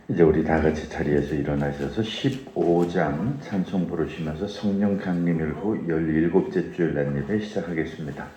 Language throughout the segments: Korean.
이제 우리 다 같이 자리에서 일어나셔서 15장 찬송 부르시면서 성령 강림 후 17째 주일 날 예배 시작하겠습니다.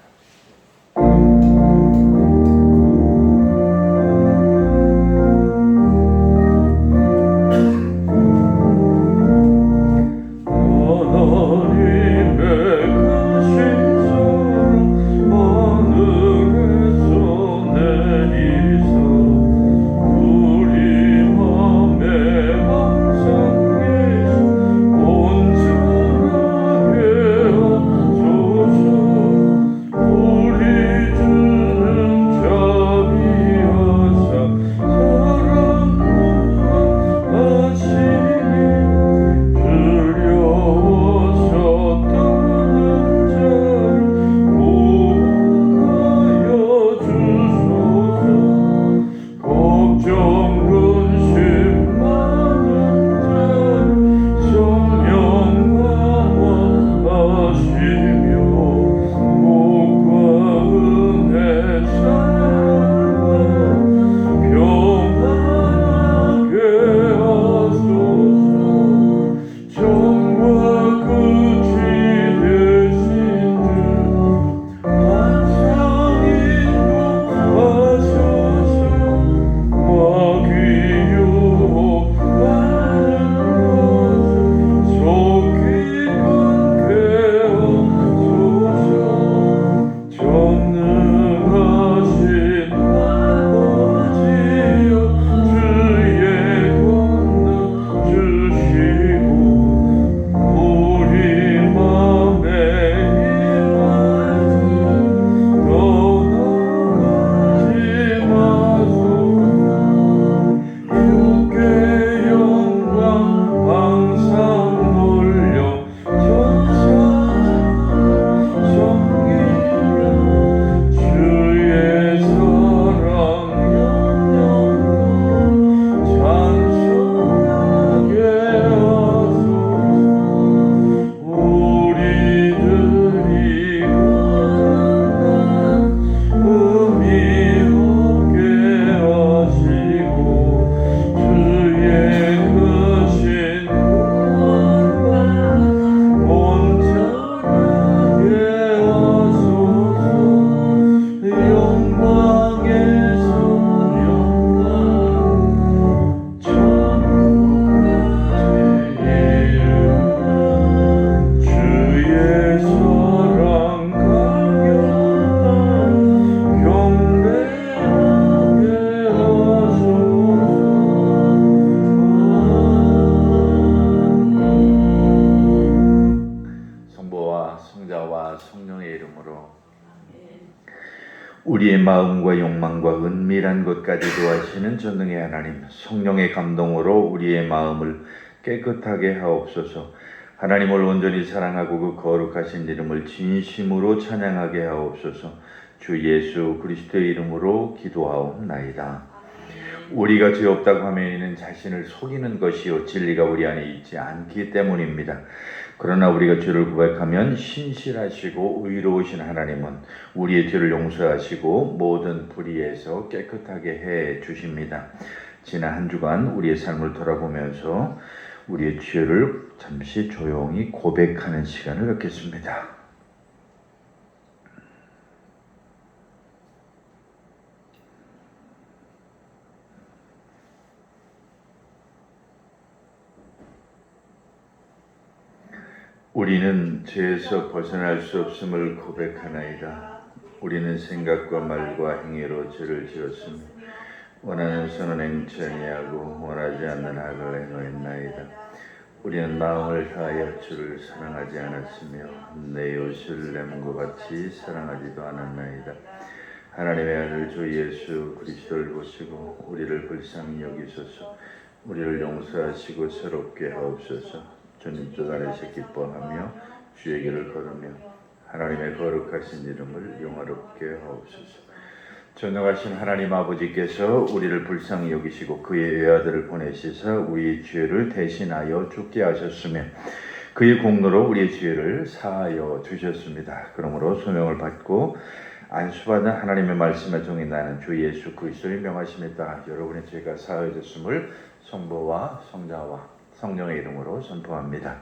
우리의 마음과 욕망과 은밀한 것까지도 하시는 전능의 하나님, 성령의 감동으로 우리의 마음을 깨끗하게 하옵소서. 하나님을 온전히 사랑하고 그 거룩하신 이름을 진심으로 찬양하게 하옵소서. 주 예수 그리스도의 이름으로 기도하옵나이다. 우리가 죄 없다고 하면 이는 자신을 속이는 것이요 진리가 우리 안에 있지 않기 때문입니다. 그러나 우리가 죄를 고백하면 신실하시고 의로우신 하나님은 우리의 죄를 용서하시고 모든 불의에서 깨끗하게 해 주십니다. 지난 한 주간 우리의 삶을 돌아보면서 우리의 죄를 잠시 조용히 고백하는 시간을 갖겠습니다. 우리는 죄에서 벗어날 수 없음을 고백하나이다. 우리는 생각과 말과 행위로 죄를 지었으며 원하는 선은 행치 아니하고 원하지 않는 악을 행하였나이다. 우리는 마음을 다하여 주를 사랑하지 않았으며 내 이웃을 내 몸과 같이 사랑하지도 않았나이다. 하나님의 아들 주 예수 그리스도를 보시고 우리를 불쌍히 여기소서. 우리를 용서하시고 새롭게 하옵소서. 주님 뜻 안에서 기뻐하며 주의 길을 걸으며 하나님의 거룩하신 이름을 영화롭게 하옵소서. 전능하신 하나님 아버지께서 우리를 불쌍히 여기시고 그의 외아들을 보내시사 우리의 죄를 대신하여 죽게 하셨으며 그의 공로로 우리의 죄를 사하여 주셨습니다. 그러므로 소명을 받고 안수받은 하나님의 말씀에 종이 나는 주 예수 그리스도의 명하심이다. 여러분의 죄가 사하여졌음을 성부와 성자와 성령의 이름으로 선포합니다.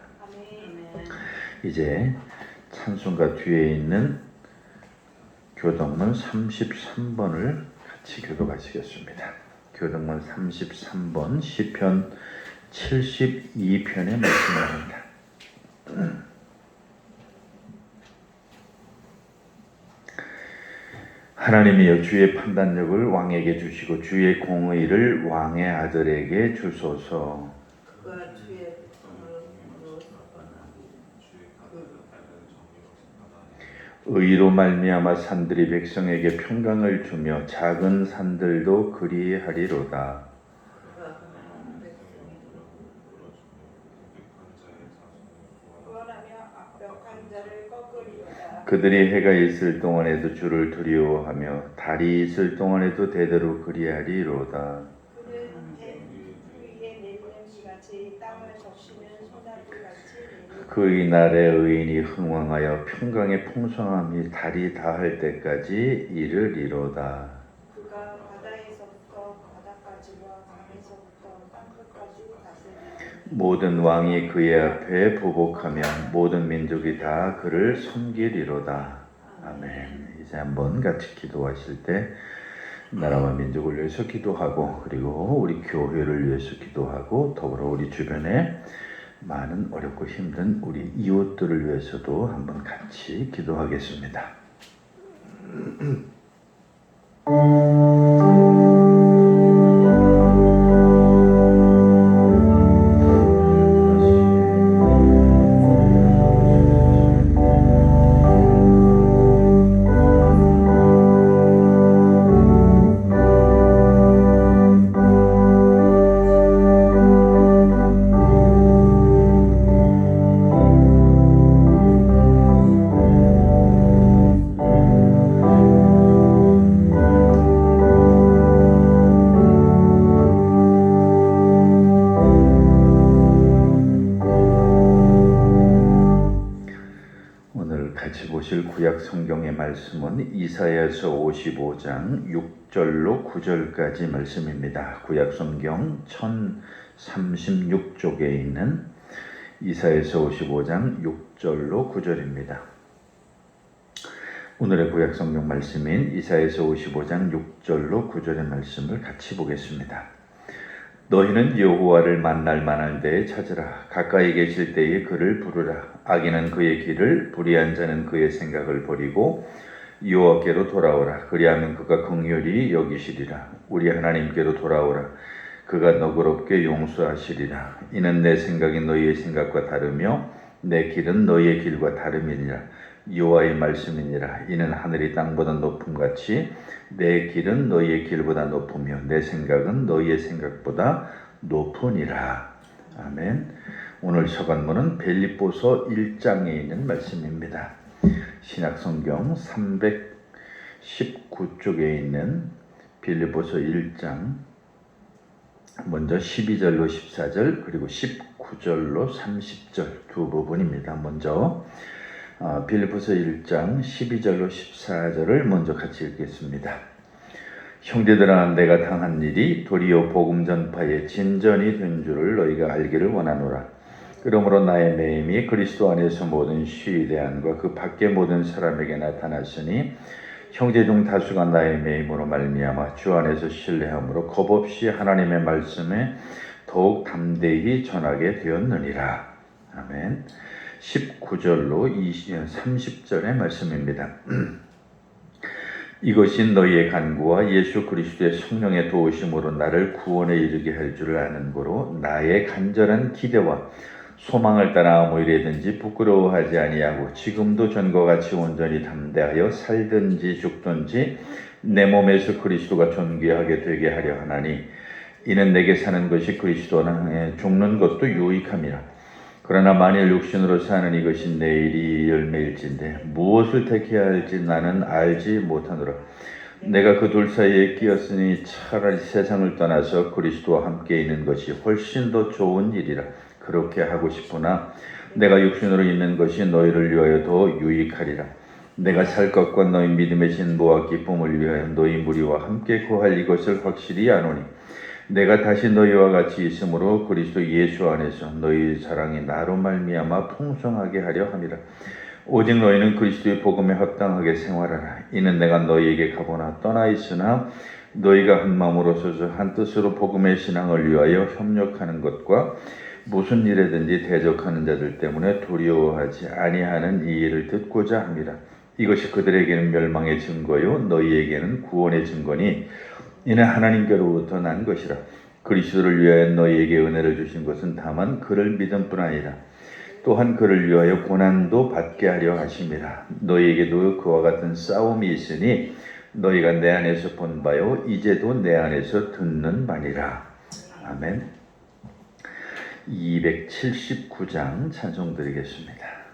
이제 찬송가 뒤에 있는 교동문 33번을 같이 교독하시겠습니다. 교동문 33번 시편 72편의 말씀입니다. 하나님이여 주의 판단력을 왕에게 주시고 주의 공의를 왕의 아들에게 주소서. 의로 말미암아 산들이 백성에게 평강을 주며 작은 산들도 그리하리로다. 그들이 해가 있을 동안에도 주를 두려워하며 달이 있을 동안에도 대대로 그리하리로다. 그의 날에 의인이 흥왕하여 평강의 풍성함이 달이 다할 때까지 이르리로다. 그가 바다에서부터 바다까지와 강에서부터 땅끝까지 다스리리로다. 모든 왕이 그의 앞에 보복하며 모든 민족이 다 그를 섬기리로다. 아멘. 이제 한번 같이 기도하실 때 나라와 민족을 위해서 기도하고 그리고 우리 교회를 위해서 기도하고 더불어 우리 주변에 많은 어렵고 힘든 우리 이웃들을 위해서도 한번 같이 기도하겠습니다. 같이 보실 구약 성경의 말씀은 이사야서 55장 6절로 9절까지 말씀입니다. 구약 성경 1036쪽에 있는 이사야서 55장 6절로 9절입니다. 오늘의 구약 성경 말씀인 이사야서 55장 6절로 9절의 말씀을 같이 보겠습니다. 너희는 여호와를 만날 만할 때에 찾으라. 가까이 계실 때에 그를 부르라. 악인은 그의 길을, 불의한 자는 그의 생각을 버리고 여호와께로 돌아오라. 그리하면 그가 긍휼히 여기시리라. 우리 하나님께로 돌아오라. 그가 너그럽게 용서하시리라. 이는 내 생각이 너희의 생각과 다르며 내 길은 너희의 길과 다름이니라. 여호와의 말씀이니라. 이는 하늘이 땅보다 높음같이 내 길은 너희의 길보다 높으며 내 생각은 너희의 생각보다 높으니라. 아멘. 오늘 서간문은 빌립보서 1장에 있는 말씀입니다. 신약성경 319쪽에 있는 빌립보서 1장 먼저 12절로 14절 그리고 19절로 30절 두 부분입니다. 먼저 빌립보서 1장 12절로 14절을 먼저 같이 읽겠습니다. 형제들아 내가 당한 일이 도리어 복음 전파의 진전이 된 줄을 너희가 알기를 원하노라. 그러므로 나의 매임이 그리스도 안에서 모든 시위대안과 그 밖의 모든 사람에게 나타났으니 형제 중 다수가 나의 매임으로 말미암아 주 안에서 신뢰함으로 겁없이 하나님의 말씀에 더욱 담대히 전하게 되었느니라. 아멘. 19절로 30절의 말씀입니다. 이것이 너희의 간구와 예수 그리스도의 성령의 도우심으로 나를 구원에 이르게 할 줄을 아는 고로 나의 간절한 기대와 소망을 따라 아무 일이든지 부끄러워하지 아니하고 지금도 전과 같이 온전히 담대하여 살든지 죽든지 내 몸에서 그리스도가 존귀하게 되게 하려 하나니 이는 내게 사는 것이 그리스도나 죽는 것도 유익함이라. 그러나 만일 육신으로 사는 이것이 내일이 열매일진데 무엇을 택해야 할지 나는 알지 못하노라. 내가 그 둘 사이에 끼었으니 차라리 세상을 떠나서 그리스도와 함께 있는 것이 훨씬 더 좋은 일이라. 그렇게 하고 싶으나 내가 육신으로 있는 것이 너희를 위하여 더 유익하리라. 내가 살 것과 너희 믿음의 진보와 기쁨을 위하여 너희 무리와 함께 거할 이것을 확실히 아노니 내가 다시 너희와 같이 있으므로 그리스도 예수 안에서 너희 사랑이 나로 말미암아 풍성하게 하려 함이라. 오직 너희는 그리스도의 복음에 합당하게 생활하라. 이는 내가 너희에게 가거나 떠나 있으나 너희가 한 마음으로 서서 한 뜻으로 복음의 신앙을 위하여 협력하는 것과 무슨 일에든지 대적하는 자들 때문에 두려워하지 아니하는 이 일을 듣고자 합니다. 이것이 그들에게는 멸망의 증거요 너희에게는 구원의 증거니 이는 하나님께로부터 난 것이라. 그리스도를 위하여 너희에게 은혜를 주신 것은 다만 그를 믿음뿐 아니라 또한 그를 위하여 고난도 받게 하려 하심이라. 너희에게도 그와 같은 싸움이 있으니 너희가 내 안에서 본 바요 이제도 내 안에서 듣는 바니라. 아멘. 279장 찬송 드리겠습니다.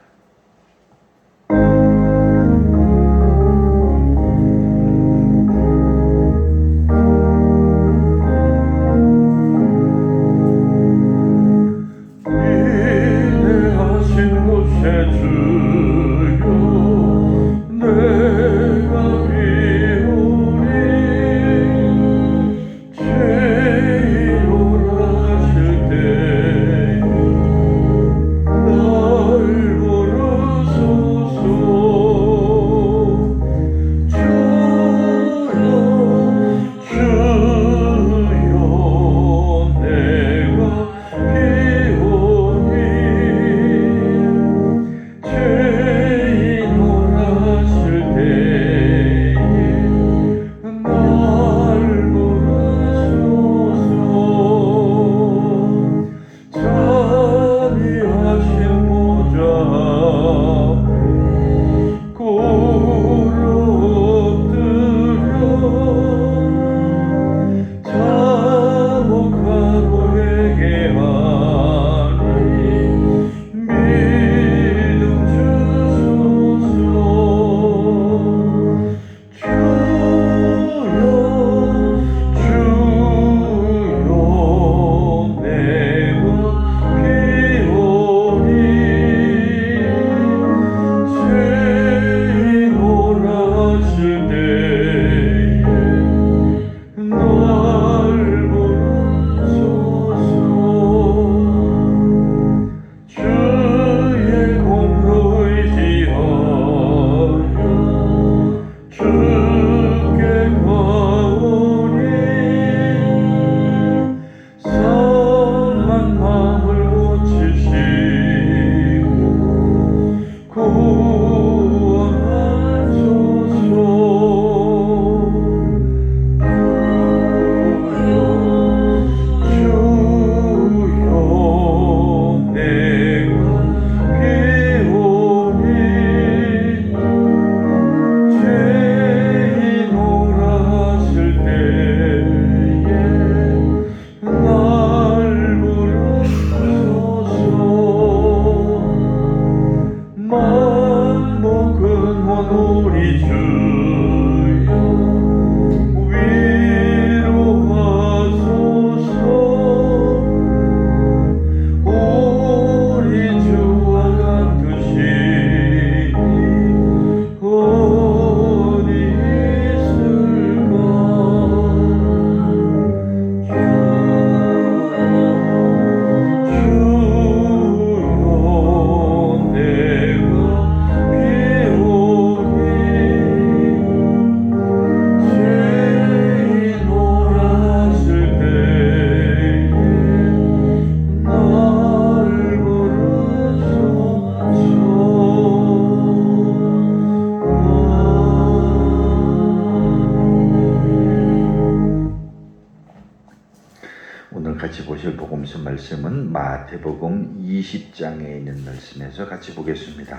같이 보실 복음서 말씀은 마태복음 20장에 있는 말씀에서 같이 보겠습니다.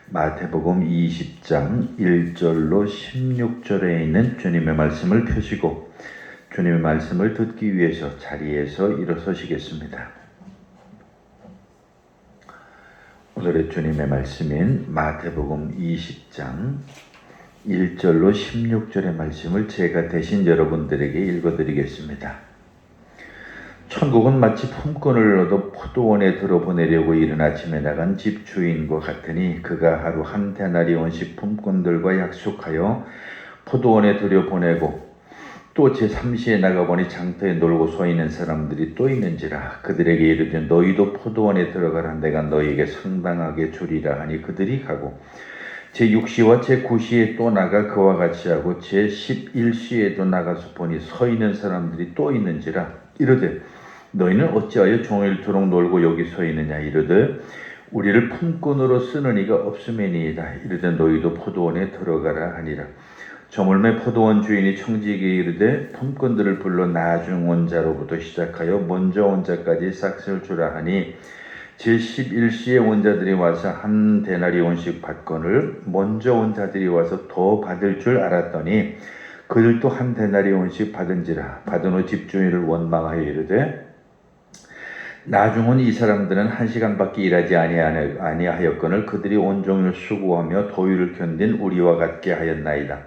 마태복음 20장 1절로 16절에 있는 주님의 말씀을 펴시고 주님의 말씀을 듣기 위해서 자리에서 일어서시겠습니다. 오늘의 주님의 말씀인 마태복음 20장 1절로 16절의 말씀을 제가 대신 여러분들에게 읽어드리겠습니다. 천국은 마치 품꾼을 얻어 포도원에 들어보내려고 이른 아침에 나간 집주인과 같으니 그가 하루 한 데나리온씩 품꾼들과 약속하여 포도원에 들여보내고 또 제3시에 나가보니 장터에 놀고 서 있는 사람들이 또 있는지라. 그들에게 이르되 너희도 포도원에 들어가라. 내가 너희에게 상당하게 주리라 하니 그들이 가고 제6시와 제9시에 또 나가 그와 같이 하고 제11시에도 나가서 보니 서 있는 사람들이 또 있는지라. 이르되 너희는 어찌하여 종일토록 놀고 여기 서 있느냐. 이르되 우리를 품꾼으로 쓰는 이가 없음이니이다. 이르되 너희도 포도원에 들어가라 하니라. 저물매 포도원 주인이 청지기에 이르되 품꾼들을 불러 나중 온 자로부터 시작하여 먼저 온 자까지 싹쓸 주라 하니 제11시에 온 자들이 와서 한 데나리온씩 받거늘 먼저 온 자들이 와서 더 받을 줄 알았더니 그들도 한 데나리온씩 받은지라. 받은 후 집주인을 원망하여 이르되 나중 온 이 사람들은 1시간밖에 일하지 아니하였거늘 그들이 온종일 수고하며 더위를 견딘 우리와 같게 하였나이다.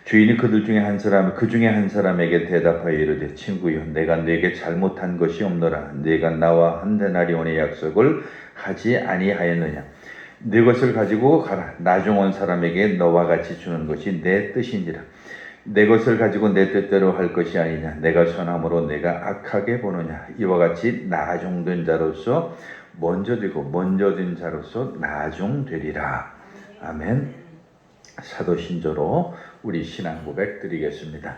주인이 그 중에 한 사람에게 대답하여 이르되 친구여 내가 네게 잘못한 것이 없노라. 네가 나와 한 데나리온의 약속을 하지 아니하였느냐. 네 것을 가지고 가라. 나중 온 사람에게 너와 같이 주는 것이 내 뜻인지라. 내 것을 가지고 내 뜻대로 할 것이 아니냐. 내가 선함으로 내가 악하게 보느냐. 이와 같이 나중된 자로서 먼저 되고 먼저 된 자로서 나중되리라. 아멘. 사도신조로 우리 신앙 고백 드리겠습니다.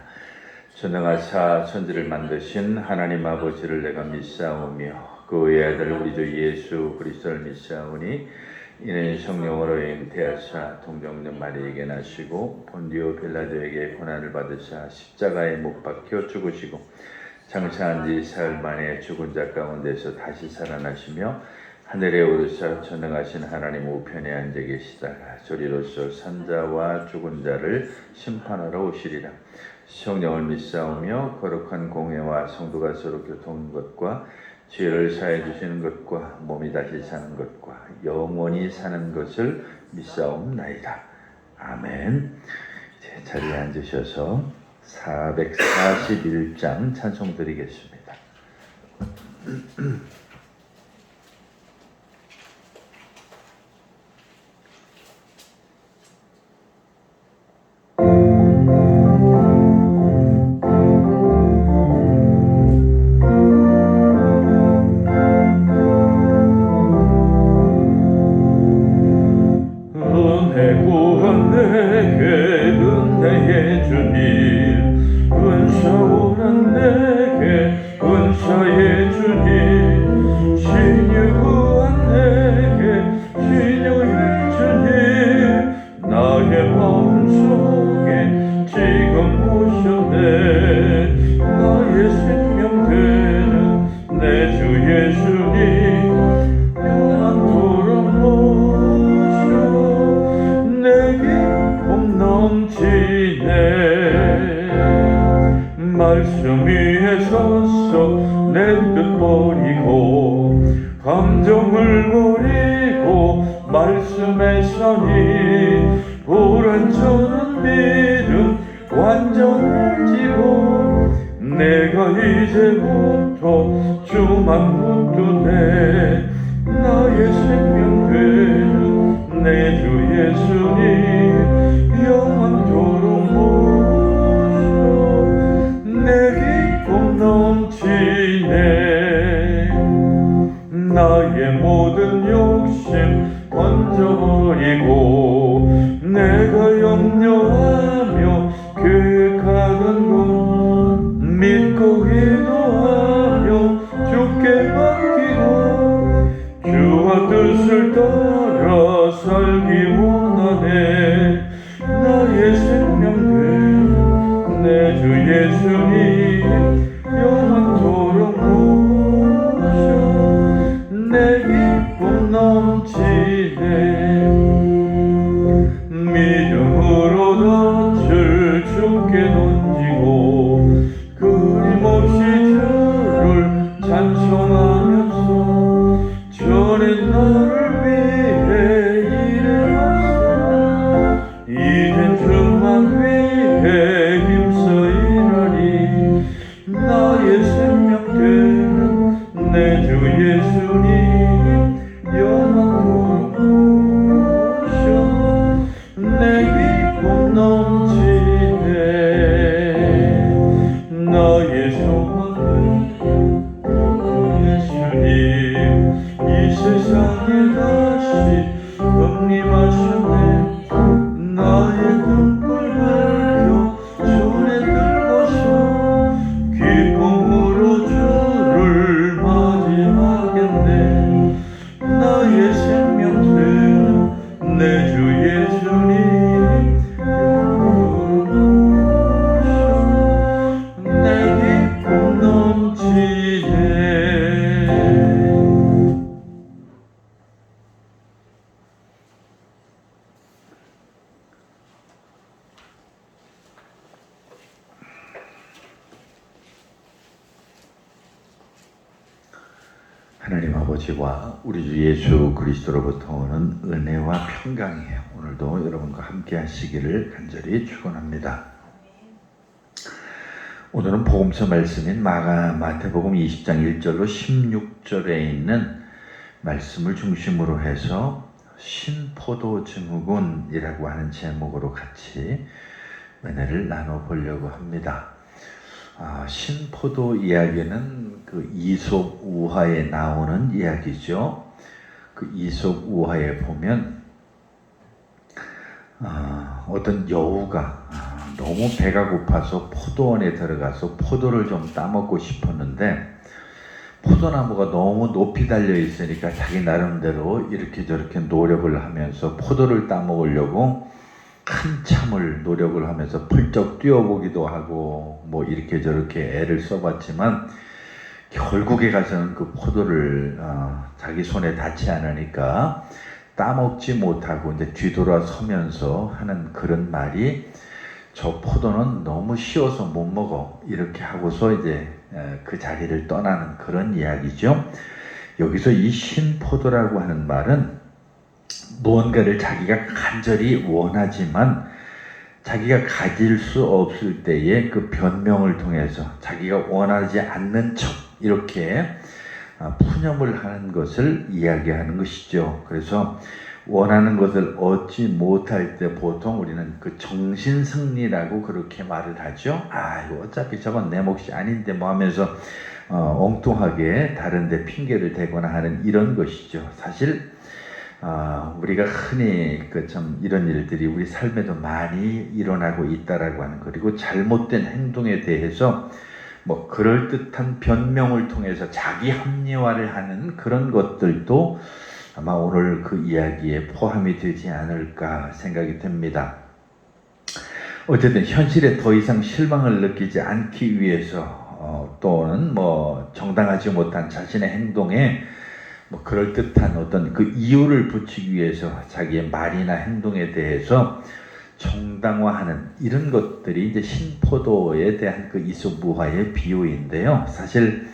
전능하사 천지를 만드신 하나님 아버지를 내가 믿사오며 그 외아들 우리 주 예수 그리스도를 믿사오니 이는 성령으로 잉태하사 동정녀 마리에게 나시고 본디오 빌라도에게 고난을 받으사 십자가에 못 박혀 죽으시고 장사한 지 사흘 만에 죽은 자 가운데서 다시 살아나시며 하늘에 오르사 전능하신 하나님 우편에 앉아 계시다가 저리로서 산자와 죽은 자를 심판하러 오시리라. 성령을 믿사오며 거룩한 공회와 성도가 서로 교통하는 것과 죄를 사해 주시는 것과 몸이 다시 사는 것과 영원히 사는 것을 믿사옵나이다. 아멘. 자리에 앉으셔서 441장 찬송 드리겠습니다. 말씀 위에 서서 내 뜻 버리고 감정을 버리고 말씀에 서니 불완전한 믿음 완전해지고 내가 이제부터 주만 붙드네 나의 생명 되는 내 주 예수님 영원토록 내 기쁨 넘치네 나의 모든 욕심 던져버리고 내가 염려하며 계획하던 것 믿고 기도하며 주께 맡기고 주와 뜻을 따라 살기 원하네 나의 생명 되는 내 주 예수님 영원토록 모셔 내 기쁨 넘치네 하나님 아버지와 우리 주 예수 그리스도로부터 오는 은혜와 평강이 오늘도 여러분과 함께 하시기를 간절히 축원합니다. 오늘은 복음서 말씀인 마태복음 20장 1절로 16절에 있는 말씀을 중심으로 해서 신포도 증후군이라고 하는 제목으로 같이 은혜를 나눠보려고 합니다. 신포도 이야기는 그 이솝 우화에 나오는 이야기죠. 그 이솝 우화에 보면 어떤 여우가 너무 배가 고파서 포도원에 들어가서 포도를 좀 따먹고 싶었는데 포도나무가 너무 높이 달려 있으니까 자기 나름대로 이렇게 저렇게 노력을 하면서 포도를 따먹으려고 한참을 노력을 하면서 펄쩍 뛰어보기도 하고 뭐 이렇게 저렇게 애를 써봤지만 결국에 가서는 그 포도를 자기 손에 닿지 않으니까 따먹지 못하고 이제 뒤돌아서면서 하는 그런 말이 저 포도는 너무 쉬워서 못 먹어 이렇게 하고서 이제 그 자리를 떠나는 그런 이야기죠. 여기서 이 신포도라고 하는 말은 무언가를 자기가 간절히 원하지만 자기가 가질 수 없을 때의 그 변명을 통해서 자기가 원하지 않는 척 이렇게 푸념을 하는 것을 이야기하는 것이죠. 그래서 원하는 것을 얻지 못할 때 보통 우리는 그 정신승리라고 그렇게 말을 하죠. 이거 어차피 저건 내 몫이 아닌데 뭐 하면서 엉뚱하게 다른 데 핑계를 대거나 하는 이런 것이죠. 사실 우리가 흔히 참 이런 일들이 우리 삶에도 많이 일어나고 있다라고 하는, 그리고 잘못된 행동에 대해서 뭐 그럴듯한 변명을 통해서 자기 합리화를 하는 그런 것들도 아마 오늘 그 이야기에 포함이 되지 않을까 생각이 됩니다. 어쨌든 현실에 더 이상 실망을 느끼지 않기 위해서 또는 뭐 정당하지 못한 자신의 행동에 뭐 그럴듯한 어떤 그 이유를 붙이기 위해서 자기의 말이나 행동에 대해서 정당화하는 이런 것들이 이제 신포도에 대한 그 이솝우화의 비유인데요. 사실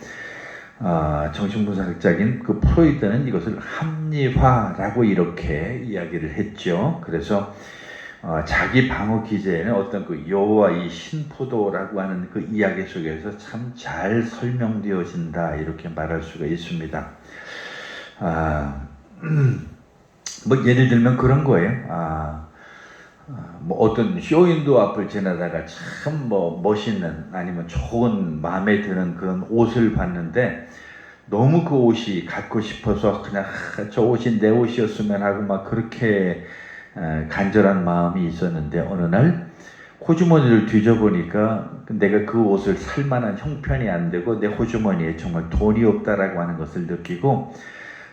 정신분석학자인 그 프로이드는 이것을 합리화라고 이렇게 이야기를 했죠. 그래서 자기 방어 기제에는 어떤 그 여우와 이 신포도라고 하는 그 이야기 속에서 참 잘 설명되어진다 이렇게 말할 수가 있습니다. 뭐 예를 들면 그런 거예요. 뭐 어떤 쇼윈도 앞을 지나다가 참 뭐 멋있는 아니면 좋은 마음에 드는 그런 옷을 봤는데 너무 그 옷이 갖고 싶어서 그냥 저 옷이 내 옷이었으면 하고 막 그렇게 간절한 마음이 있었는데 어느 날 호주머니를 뒤져보니까 내가 그 옷을 살 만한 형편이 안 되고 내 호주머니에 정말 돈이 없다라고 하는 것을 느끼고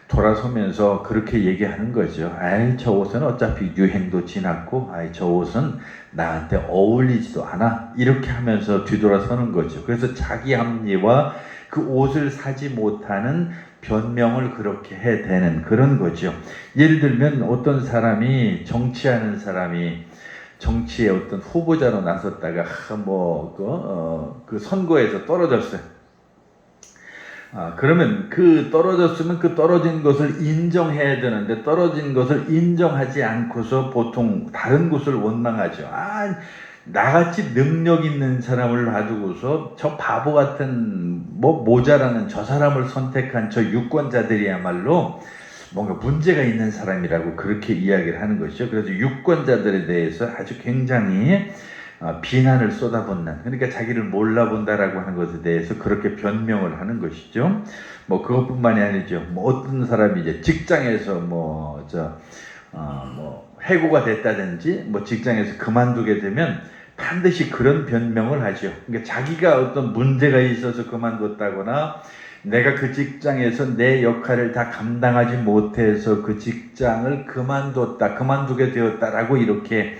돌아서면서 그렇게 얘기하는 거죠. 저 옷은 어차피 유행도 지났고 저 옷은 나한테 어울리지도 않아 이렇게 하면서 뒤돌아서는 거죠. 그래서 자기 합리와 그 옷을 사지 못하는 변명을 그렇게 해대는 그런 거죠. 예를 들면 어떤 사람이 정치하는 사람이 정치의 어떤 후보자로 나섰다가 그 선거에서 떨어졌어요. 그러면 그 떨어졌으면 그 떨어진 것을 인정해야 되는데 떨어진 것을 인정하지 않고서 보통 다른 곳을 원망하죠. 나같이 능력 있는 사람을 놔두고서 저 바보 같은 뭐 모자라는 저 사람을 선택한 저 유권자들이야말로 뭔가 문제가 있는 사람이라고 그렇게 이야기를 하는 것이죠. 그래서 유권자들에 대해서 아주 굉장히 비난을 쏟아붓는, 그러니까 자기를 몰라본다라고 하는 것에 대해서 그렇게 변명을 하는 것이죠. 뭐 그것뿐만이 아니죠. 뭐 어떤 사람이 이제 직장에서 해고가 됐다든지 뭐 직장에서 그만두게 되면 반드시 그런 변명을 하죠. 그러니까 자기가 어떤 문제가 있어서 그만뒀다거나 내가 그 직장에서 내 역할을 다 감당하지 못해서 그 직장을 그만두게 되었다라고 이렇게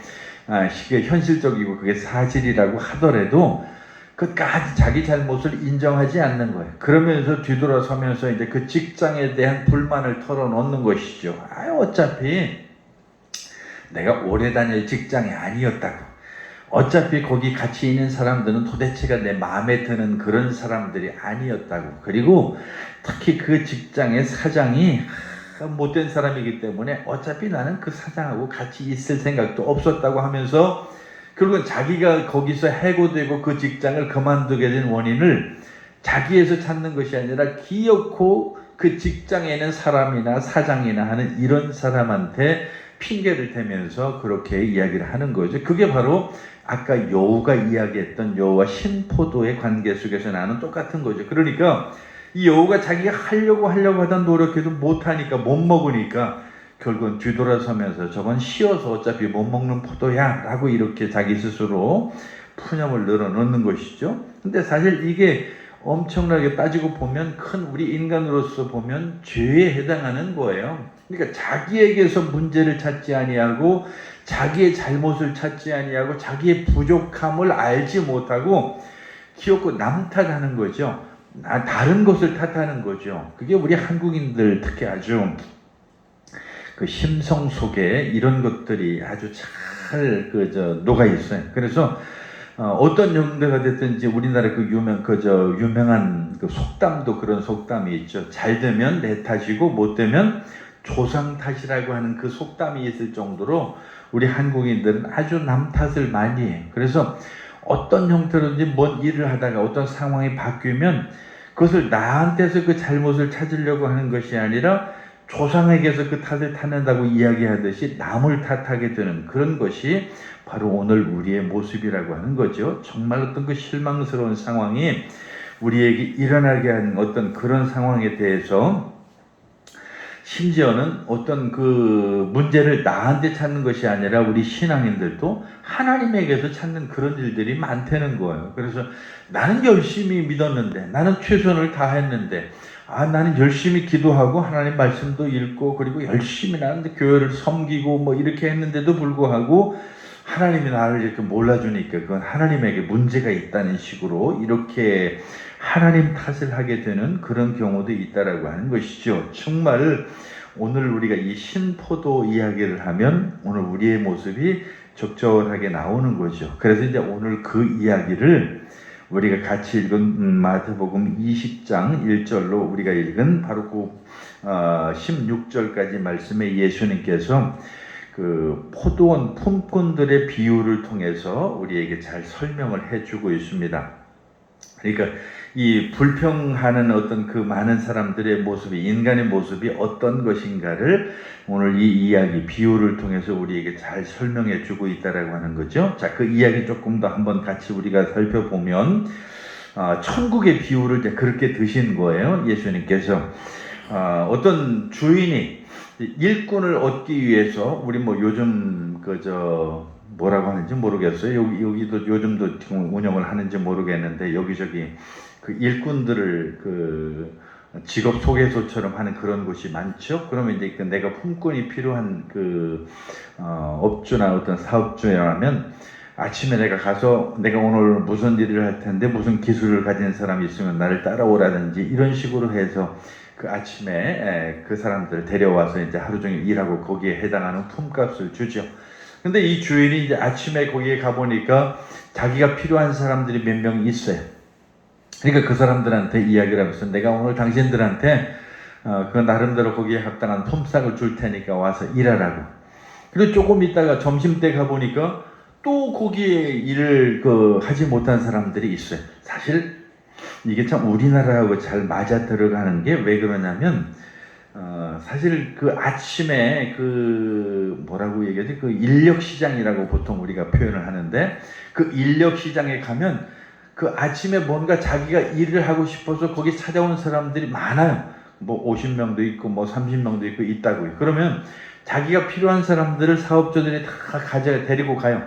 현실적이고 그게 사실이라고 하더라도 끝까지 자기 잘못을 인정하지 않는 거예요. 그러면서 뒤돌아서면서 이제 그 직장에 대한 불만을 털어놓는 것이죠. 어차피 내가 오래 다닐 직장이 아니었다고, 어차피 거기 같이 있는 사람들은 도대체가 내 마음에 드는 그런 사람들이 아니었다고. 그리고 특히 그 직장의 사장이 못된 사람이기 때문에 어차피 나는 그 사장하고 같이 있을 생각도 없었다고 하면서 결국은 자기가 거기서 해고되고 그 직장을 그만두게 된 원인을 자기에서 찾는 것이 아니라 기어코 그 직장에 있는 사람이나 사장이나 하는 이런 사람한테 핑계를 대면서 그렇게 이야기를 하는 거죠. 그게 바로 아까 여우가 이야기했던 여우와 신포도의 관계 속에서 나는 똑같은 거죠. 그러니까 이 여우가 자기가 하려고 하다 노력해도 못하니까, 못 먹으니까 결국은 뒤돌아서면서 저건 쉬어서 어차피 못 먹는 포도야 라고 이렇게 자기 스스로 푸념을 늘어놓는 것이죠. 근데 사실 이게 엄청나게 따지고 보면 큰 우리 인간으로서 보면 죄에 해당하는 거예요. 그러니까 자기에게서 문제를 찾지 아니하고 자기의 잘못을 찾지 아니하고 자기의 부족함을 알지 못하고 기어코 남 탓하는 거죠. 다른 것을 탓하는 거죠. 그게 우리 한국인들 특히 아주 그 심성 속에 이런 것들이 아주 잘 녹아 있어요. 그래서 어떤 영대가 됐든지 우리나라 그 유명한 그 속담도 그런 속담이 있죠. 잘 되면 내 탓이고 못 되면 조상 탓이라고 하는 그 속담이 있을 정도로 우리 한국인들은 아주 남 탓을 많이 해요. 그래서 어떤 형태로든지 뭔 일을 하다가 어떤 상황이 바뀌면 그것을 나한테서 그 잘못을 찾으려고 하는 것이 아니라 조상에게서 그 탓을 타낸다고 이야기하듯이 남을 탓하게 되는 그런 것이 바로 오늘 우리의 모습이라고 하는 거죠. 정말 어떤 그 실망스러운 상황이 우리에게 일어나게 하는 어떤 그런 상황에 대해서 심지어는 어떤 그 문제를 나한테 찾는 것이 아니라 우리 신앙인들도 하나님에게서 찾는 그런 일들이 많다는 거예요. 그래서 나는 열심히 믿었는데, 나는 최선을 다했는데, 나는 열심히 기도하고 하나님 말씀도 읽고 그리고 열심히 나는 교회를 섬기고 뭐 이렇게 했는데도 불구하고 하나님이 나를 이렇게 몰라주니까 그건 하나님에게 문제가 있다는 식으로 이렇게 하나님 탓을 하게 되는 그런 경우도 있다라고 하는 것이죠. 정말 오늘 우리가 이 신포도 이야기를 하면 오늘 우리의 모습이 적절하게 나오는 거죠. 그래서 이제 오늘 그 이야기를 우리가 같이 읽은 마태복음 20장 1절로 우리가 읽은 바로 그 16절까지 말씀에 예수님께서 그 포도원 품꾼들의 비유를 통해서 우리에게 잘 설명을 해주고 있습니다. 그러니까 이 불평하는 어떤 그 많은 사람들의 모습이, 인간의 모습이 어떤 것인가를 오늘 이 이야기, 비유를 통해서 우리에게 잘 설명해 주고 있다라고 하는 거죠. 자, 그 이야기 조금 더 한번 같이 우리가 살펴보면, 천국의 비유를 이제 그렇게 드신 거예요. 예수님께서. 어떤 주인이 일꾼을 얻기 위해서, 우리 뭐 요즘 뭐라고 하는지 모르겠어요. 여기도 요즘도 지금 운영을 하는지 모르겠는데 여기저기 그 일꾼들을 그 직업 소개소처럼 하는 그런 곳이 많죠. 그러면 이제 내가 품꾼이 필요한 그 업주나 어떤 사업주라면 아침에 내가 가서 내가 오늘 무슨 일을 할 텐데 무슨 기술을 가진 사람이 있으면 나를 따라오라든지 이런 식으로 해서 그 아침에 그 사람들 데려와서 이제 하루 종일 일하고 거기에 해당하는 품값을 주죠. 근데 이 주인이 이제 아침에 거기에 가보니까 자기가 필요한 사람들이 몇 명 있어요. 그러니까 그 사람들한테 이야기를 하면서 내가 오늘 당신들한테 그 나름대로 거기에 합당한 품삯을 줄 테니까 와서 일하라고. 그리고 조금 있다가 점심때 가보니까 또 거기에 일을 하지 못한 사람들이 있어요. 사실 이게 참 우리나라하고 잘 맞아 들어가는 게 왜 그러냐면 사실 그 아침에 그 뭐라고 얘기하지? 그 인력 시장이라고 보통 우리가 표현을 하는데 그 인력 시장에 가면 그 아침에 뭔가 자기가 일을 하고 싶어서 거기 찾아온 사람들이 많아요. 뭐 50명도 있고 뭐 30명도 있고 있다고요. 그러면 자기가 필요한 사람들을 사업자들이 다 데리고 가요.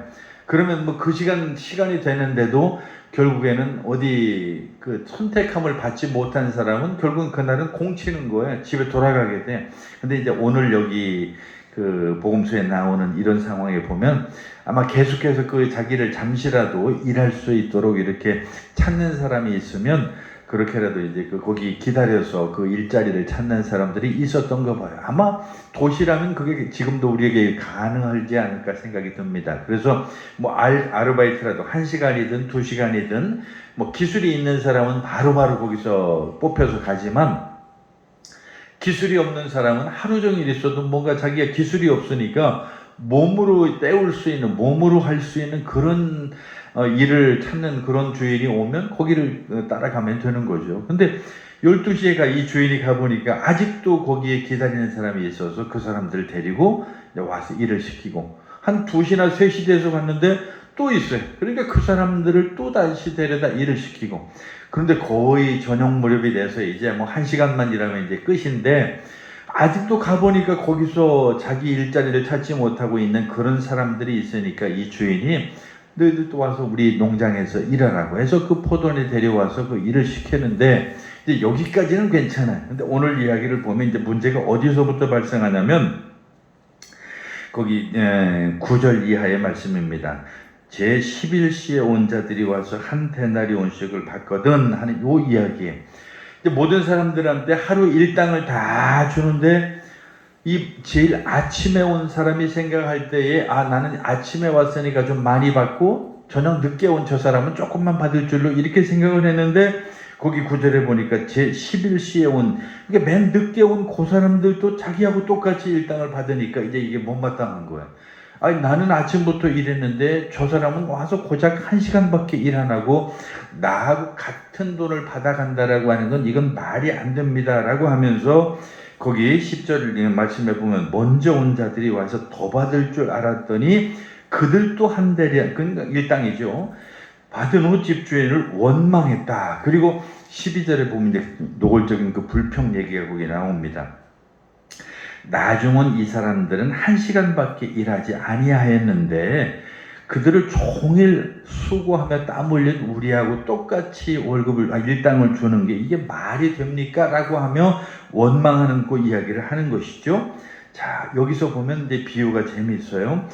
그러면 뭐 그 시간이 되는데도 결국에는 어디 그 선택함을 받지 못한 사람은 결국은 그날은 공치는 거예요. 집에 돌아가게 돼. 근데 이제 오늘 여기 그 복음서에 나오는 이런 상황에 보면 아마 계속해서 그 자기를 잠시라도 일할 수 있도록 이렇게 찾는 사람이 있으면 그렇게라도 이제 거기 기다려서 그 일자리를 찾는 사람들이 있었던가 봐요. 아마 도시라면 그게 지금도 우리에게 가능하지 않을까 생각이 듭니다. 그래서 뭐 아르바이트라도 1시간이든 2시간이든 뭐 기술이 있는 사람은 바로바로 거기서 뽑혀서 가지만 기술이 없는 사람은 하루 종일 있어도 뭔가 자기가 기술이 없으니까 몸으로 때울 수 있는, 몸으로 할 수 있는 그런 일을 찾는 그런 주인이 오면 거기를 따라가면 되는 거죠. 근데 12시에 이 주인이 가보니까 아직도 거기에 기다리는 사람이 있어서 그 사람들을 데리고 와서 일을 시키고, 한 2시나 3시 돼서 갔는데 또 있어요. 그러니까 그 사람들을 또 다시 데려다 일을 시키고, 그런데 거의 저녁 무렵이 돼서 이제 뭐 1시간만 일하면 이제 끝인데 아직도 가보니까 거기서 자기 일자리를 찾지 못하고 있는 그런 사람들이 있으니까 이 주인이 너희들 또 와서 우리 농장에서 일하라고 해서 그 포도원에 데려와서 그 일을 시켰는데, 이제 여기까지는 괜찮아요. 근데 오늘 이야기를 보면 이제 문제가 어디서부터 발생하냐면 거기 9절 이하의 말씀입니다. 제 11시에 온 자들이 와서 한 데나리온씩을 받거든 하는 요 이야기예요. 모든 사람들한테 하루 일당을 다 주는데 이 제일 아침에 온 사람이 생각할 때에 나는 아침에 왔으니까 좀 많이 받고 저녁 늦게 온 저 사람은 조금만 받을 줄로 이렇게 생각을 했는데, 거기 9절에 보니까 제 11시에 온, 그러니까 맨 늦게 온 그 사람들도 자기하고 똑같이 일당을 받으니까 이제 이게 못마땅한 거야. 나는 아침부터 일했는데 저 사람은 와서 고작 1시간밖에 일 안 하고 나하고 같은 돈을 받아간다라고 하는 건 이건 말이 안 됩니다 라고 하면서, 거기 10절 말씀에 보면 먼저 온 자들이 와서 더 받을 줄 알았더니 그들도 한 대량, 그러니까 일당이죠, 받은 후 집주인을 원망했다. 그리고 12절에 보면 이제 노골적인 그 불평 얘기가 거기 나옵니다. 나중은 이 사람들은 1시간밖에 일하지 아니하였는데 그들을 종일 수고하며 땀 흘린 우리하고 똑같이 일당을 주는 게 이게 말이 됩니까? 라고 하며 원망하는 그 이야기를 하는 것이죠. 자, 여기서 보면 이제 비유가 재미있어요.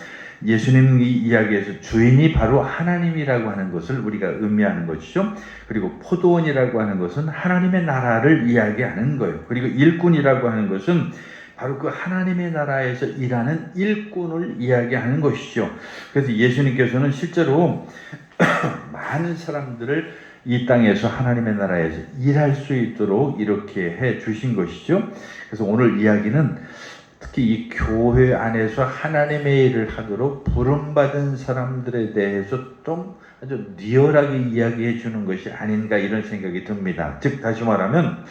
예수님 이 이야기에서 주인이 바로 하나님이라고 하는 것을 우리가 의미하는 것이죠. 그리고 포도원이라고 하는 것은 하나님의 나라를 이야기하는 거예요. 그리고 일꾼이라고 하는 것은 바로 그 하나님의 나라에서 일하는 일꾼을 이야기하는 것이죠. 그래서 예수님께서는 실제로 많은 사람들을 이 땅에서 하나님의 나라에서 일할 수 있도록 이렇게 해 주신 것이죠. 그래서 오늘 이야기는 특히 이 교회 안에서 하나님의 일을 하도록 부름받은 사람들에 대해서 좀 아주 리얼하게 이야기해 주는 것이 아닌가 이런 생각이 듭니다. 즉 다시 말하면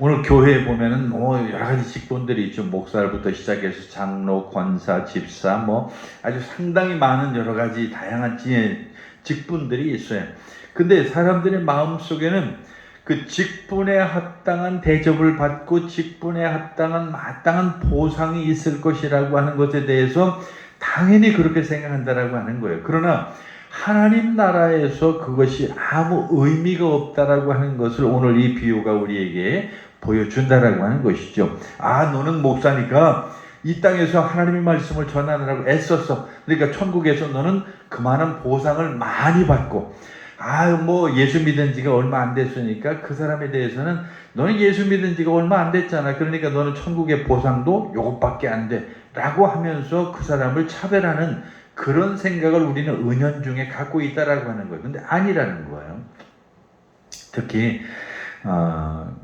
오늘 교회에 보면은 여러 가지 직분들이 있죠. 목사부터 시작해서 장로, 권사, 집사, 아주 상당히 많은 여러 가지 다양한 직분들이 있어요. 근데 사람들의 마음 속에는 그 직분에 합당한 대접을 받고 직분에 합당한 마땅한 보상이 있을 것이라고 하는 것에 대해서 당연히 그렇게 생각한다라고 하는 거예요. 그러나 하나님 나라에서 그것이 아무 의미가 없다라고 하는 것을 오늘 이 비유가 우리에게 보여준다라고 하는 것이죠. 너는 목사니까 이 땅에서 하나님의 말씀을 전하느라고 애썼어. 그러니까 천국에서 너는 그만한 보상을 많이 받고, 예수 믿은 지가 얼마 안 됐으니까 그 사람에 대해서는 너는 예수 믿은 지가 얼마 안 됐잖아. 그러니까 너는 천국의 보상도 요것밖에 안 돼. 라고 하면서 그 사람을 차별하는 그런 생각을 우리는 은연중에 갖고 있다라고 하는 거예요. 근데 아니라는 거예요. 특히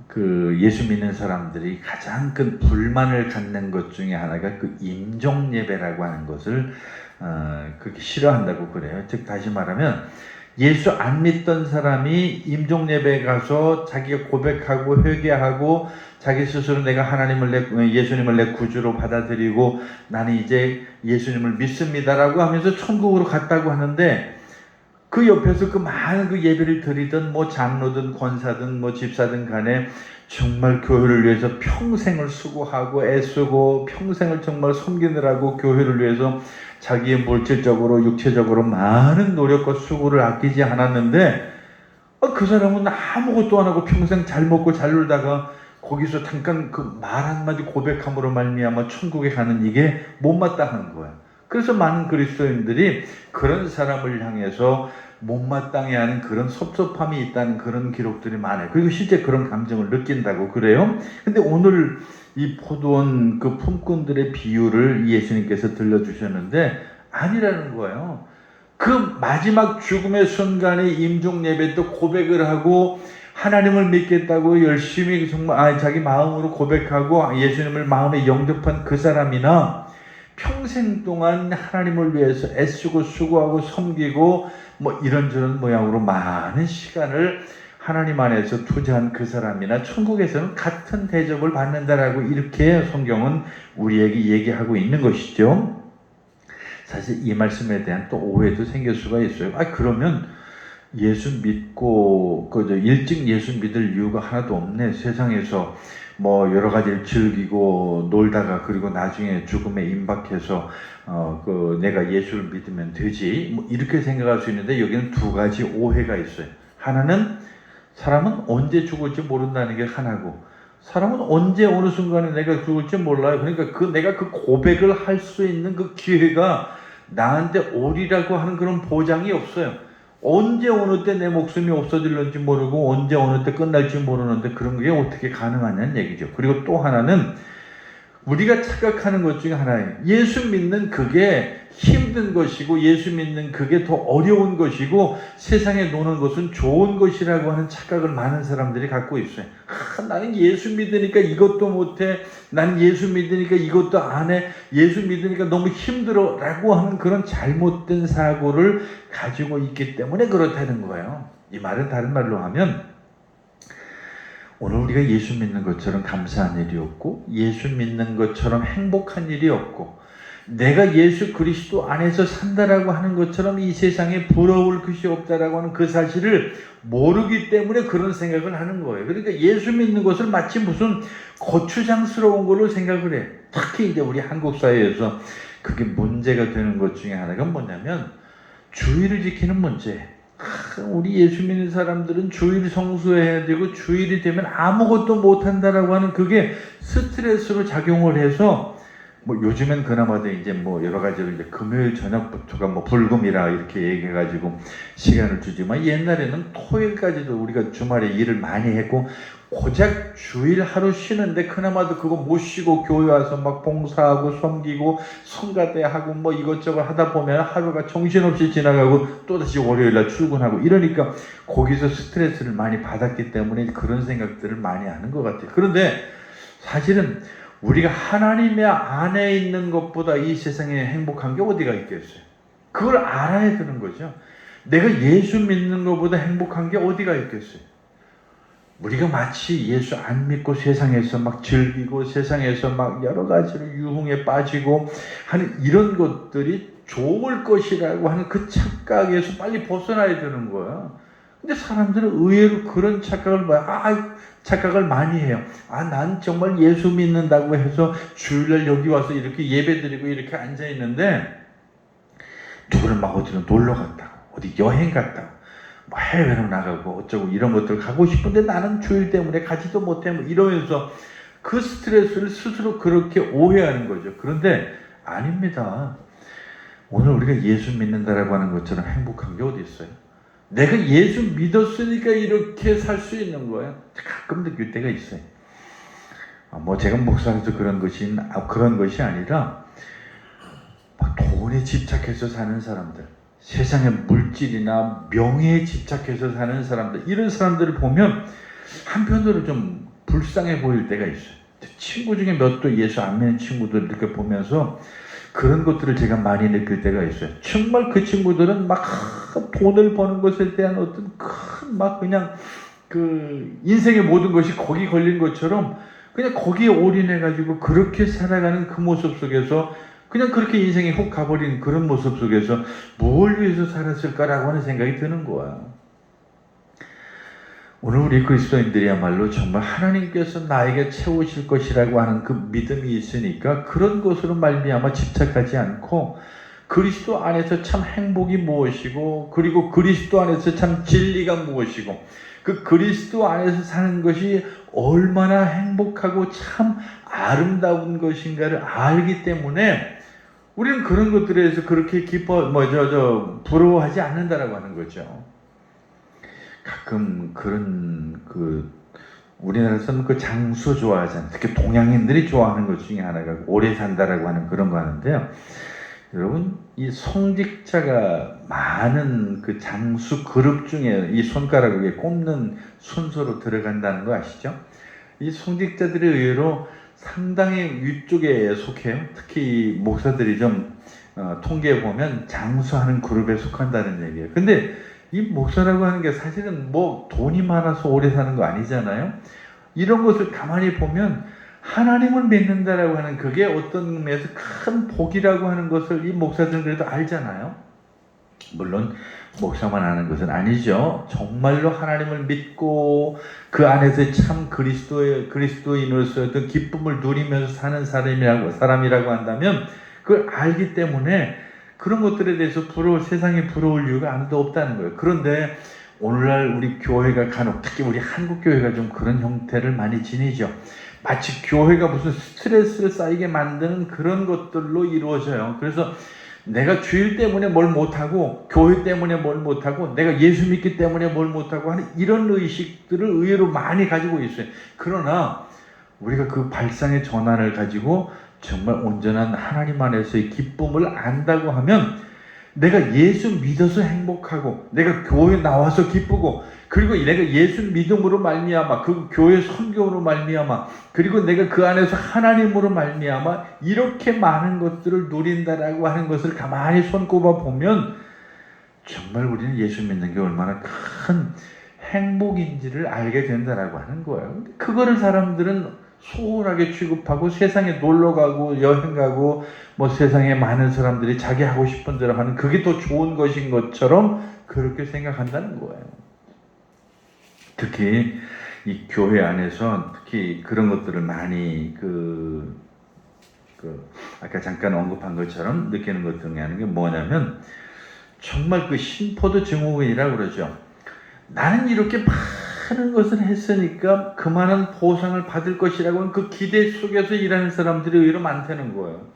그 예수 믿는 사람들이 가장 큰 불만을 갖는 것 중에 하나가 그 임종 예배라고 하는 것을 그렇게 싫어한다고 그래요. 즉 다시 말하면 예수 안 믿던 사람이 임종 예배에 가서 자기가 고백하고 회개하고 자기 스스로 내가 예수님을 내 구주로 받아들이고 나는 이제 예수님을 믿습니다라고 하면서 천국으로 갔다고 하는데, 그 옆에서 그 많은 그 예배를 드리던 장로든 권사든 집사든 간에 정말 교회를 위해서 평생을 수고하고 애쓰고 평생을 정말 섬기느라고 교회를 위해서 자기의 물질적으로 육체적으로 많은 노력과 수고를 아끼지 않았는데 그 사람은 아무것도 안 하고 평생 잘 먹고 잘 놀다가 거기서 잠깐 그 말 한마디 고백함으로 말미암아 천국에 가는 이게 못마땅한 거야. 그래서 많은 그리스도인들이 그런 사람을 향해서 못마땅해 하는 그런 섭섭함이 있다는 그런 기록들이 많아요. 그리고 실제 그런 감정을 느낀다고 그래요. 근데 오늘 이 포도원 그 품꾼들의 비유를 예수님께서 들려주셨는데 아니라는 거예요. 그 마지막 죽음의 순간에 임종 예배 때 고백을 하고 하나님을 믿겠다고 열심히 정말 자기 마음으로 고백하고 예수님을 마음에 영접한 그 사람이나 평생 동안 하나님을 위해서 애쓰고 수고하고 섬기고 뭐 이런저런 모양으로 많은 시간을 하나님 안에서 투자한 그 사람이나 천국에서는 같은 대접을 받는다라고 이렇게 성경은 우리에게 얘기하고 있는 것이죠. 사실 이 말씀에 대한 또 오해도 생길 수가 있어요. 그러면 예수 믿고 일찍 예수 믿을 이유가 하나도 없네. 세상에서 뭐 여러 가지를 즐기고 놀다가 그리고 나중에 죽음에 임박해서 내가 예수를 믿으면 되지 뭐 이렇게 생각할 수 있는데 여기는 두 가지 오해가 있어요. 하나는 사람은 언제 죽을지 모른다는 게 하나고, 사람은 언제 어느 순간에 내가 죽을지 몰라요. 그러니까 내가 그 고백을 할 수 있는 그 기회가 나한테 오리라고 하는 그런 보장이 없어요. 언제 어느 때 내 목숨이 없어질는지 모르고 언제 어느 때 끝날지 모르는데 그런 게 어떻게 가능하냐는 얘기죠. 그리고 또 하나는 우리가 착각하는 것 중에 하나예요. 예수 믿는 그게 힘든 것이고 예수 믿는 그게 더 어려운 것이고 세상에 노는 것은 좋은 것이라고 하는 착각을 많은 사람들이 갖고 있어요. 나는 예수 믿으니까 이것도 못해, 나는 예수 믿으니까 이것도 안 해, 예수 믿으니까 너무 힘들어 라고 하는 그런 잘못된 사고를 가지고 있기 때문에 그렇다는 거예요. 이 말은 다른 말로 하면 오늘 우리가 예수 믿는 것처럼 감사한 일이 없고 예수 믿는 것처럼 행복한 일이 없고 내가 예수 그리스도 안에서 산다라고 하는 것처럼 이 세상에 부러울 것이 없다라고 하는 그 사실을 모르기 때문에 그런 생각을 하는 거예요. 그러니까 예수 믿는 것을 마치 무슨 거추장스러운 걸로 생각을 해. 특히 이제 우리 한국 사회에서 그게 문제가 되는 것 중에 하나가 뭐냐면 주의를 지키는 문제. 우리 예수 믿는 사람들은 주일 성수해야 되고 주일이 되면 아무것도 못한다라고 하는 그게 스트레스로 작용을 해서 뭐 요즘엔 그나마도 이제 뭐 여러 가지로 이제 금요일 저녁부터가 뭐 불금이라 이렇게 얘기해가지고 시간을 주지만 옛날에는 토요일까지도 우리가 주말에 일을 많이 했고 고작 주일 하루 쉬는데 그나마도 그거 못 쉬고 교회 와서 막 봉사하고 섬기고 성가대하고 뭐 이것저것 하다 보면 하루가 정신없이 지나가고 또다시 월요일날 출근하고 이러니까 거기서 스트레스를 많이 받았기 때문에 그런 생각들을 많이 하는 것 같아요. 그런데 사실은 우리가 하나님의 안에 있는 것보다 이 세상에 행복한 게 어디가 있겠어요? 그걸 알아야 되는 거죠. 내가 예수 믿는 것보다 행복한 게 어디가 있겠어요? 우리가 마치 예수 안 믿고 세상에서 막 즐기고 세상에서 막 여러 가지로 유흥에 빠지고 하는 이런 것들이 좋을 것이라고 하는 그 착각에서 빨리 벗어나야 되는 거예요. 근데 사람들은 의외로 그런 착각을 많이 해요. 난 정말 예수 믿는다고 해서 주일날 여기 와서 이렇게 예배드리고 이렇게 앉아있는데 누구는 막 어디로 놀러 갔다고 어디 여행 갔다고 뭐 해외로 나가고 어쩌고 이런 것들 가고 싶은데 나는 주일 때문에 가지도 못해 뭐 이러면서 그 스트레스를 스스로 그렇게 오해하는 거죠. 그런데 아닙니다. 오늘 우리가 예수 믿는다라고 하는 것처럼 행복한 게 어디 있어요? 내가 예수 믿었으니까 이렇게 살 수 있는 거예요. 가끔 느낄 때가 있어요. 뭐 제가 목사로서 그런 것이 아니라 막 돈에 집착해서 사는 사람들, 세상의 물질이나 명예에 집착해서 사는 사람들, 이런 사람들을 보면 한편으로 좀 불쌍해 보일 때가 있어요. 친구 중에 몇 도 예수 안 믿는 친구들 이렇게 보면서 그런 것들을 제가 많이 느낄 때가 있어요. 정말 그 친구들은 막 돈을 버는 것에 대한 어떤 큰 막 그냥 그 인생의 모든 것이 거기 걸린 것처럼 그냥 거기에 올인해가지고 그렇게 살아가는 그 모습 속에서 그냥 그렇게 인생이 훅 가버린 그런 모습 속에서 뭘 위해서 살았을까라고 하는 생각이 드는 거야. 오늘 우리 그리스도인들이야말로 정말 하나님께서 나에게 채우실 것이라고 하는 그 믿음이 있으니까 그런 것으로 말미암아 집착하지 않고 그리스도 안에서 참 행복이 무엇이고 그리고 그리스도 안에서 참 진리가 무엇이고 그 그리스도 안에서 사는 것이 얼마나 행복하고 참 아름다운 것인가를 알기 때문에 우리는 그런 것들에 대해서 그렇게 부러워하지 않는다라고 하는 거죠. 가끔 그런 우리나라에서는 그 장수 좋아하잖아요. 특히 동양인들이 좋아하는 것 중에 하나가 오래 산다라고 하는 그런 거 하는데요. 여러분, 이 성직자가 많은 그 장수 그룹 중에 이 손가락에 꼽는 순서로 들어간다는 거 아시죠? 이 성직자들의 의외로 상당히 위쪽에 속해요. 특히 목사들이 좀 통계해 보면 장수하는 그룹에 속한다는 얘기예요. 근데 이 목사라고 하는 게 사실은 뭐 돈이 많아서 오래 사는 거 아니잖아요. 이런 것을 가만히 보면 하나님을 믿는다라고 하는 그게 어떤 의미에서 큰 복이라고 하는 것을 이 목사들은 그래도 알잖아요. 물론 목사만 아는 것은 아니죠. 정말로 하나님을 믿고 그 안에서 참 그리스도인으로서 어떤 기쁨을 누리면서 사는 사람이라고 한다면 그걸 알기 때문에 그런 것들에 대해서 세상에 부러울 이유가 아무도 없다는 거예요. 그런데 오늘날 우리 교회가 간혹, 특히 우리 한국 교회가 좀 그런 형태를 많이 지니죠. 마치 교회가 무슨 스트레스를 쌓이게 만드는 그런 것들로 이루어져요. 그래서 내가 주일 때문에 뭘 못하고, 교회 때문에 뭘 못하고, 내가 예수 믿기 때문에 뭘 못하고 하는 이런 의식들을 의외로 많이 가지고 있어요. 그러나 우리가 그 발상의 전환을 가지고 정말 온전한 하나님 안에서의 기쁨을 안다고 하면 내가 예수 믿어서 행복하고, 내가 교회 나와서 기쁘고, 그리고 내가 예수 믿음으로 말미암아, 그 교회 선교로 말미암아, 그리고 내가 그 안에서 하나님으로 말미암아 이렇게 많은 것들을 누린다라고 하는 것을 가만히 손꼽아 보면 정말 우리는 예수 믿는 게 얼마나 큰 행복인지를 알게 된다라고 하는 거예요. 그거를 사람들은 소홀하게 취급하고 세상에 놀러가고 여행가고 뭐 세상에 많은 사람들이 자기 하고 싶은 대로 하는 그게 더 좋은 것인 것처럼 그렇게 생각한다는 거예요. 특히 이 교회 안에서 특히 그런 것들을 많이 아까 잠깐 언급한 것처럼 느끼는 것 중에 하는 게 뭐냐면 정말 그 신포도 증후군이라고 그러죠. 나는 이렇게 많은 것을 했으니까 그만한 보상을 받을 것이라고 하는 그 기대 속에서 일하는 사람들이 의외로 많다는 거예요.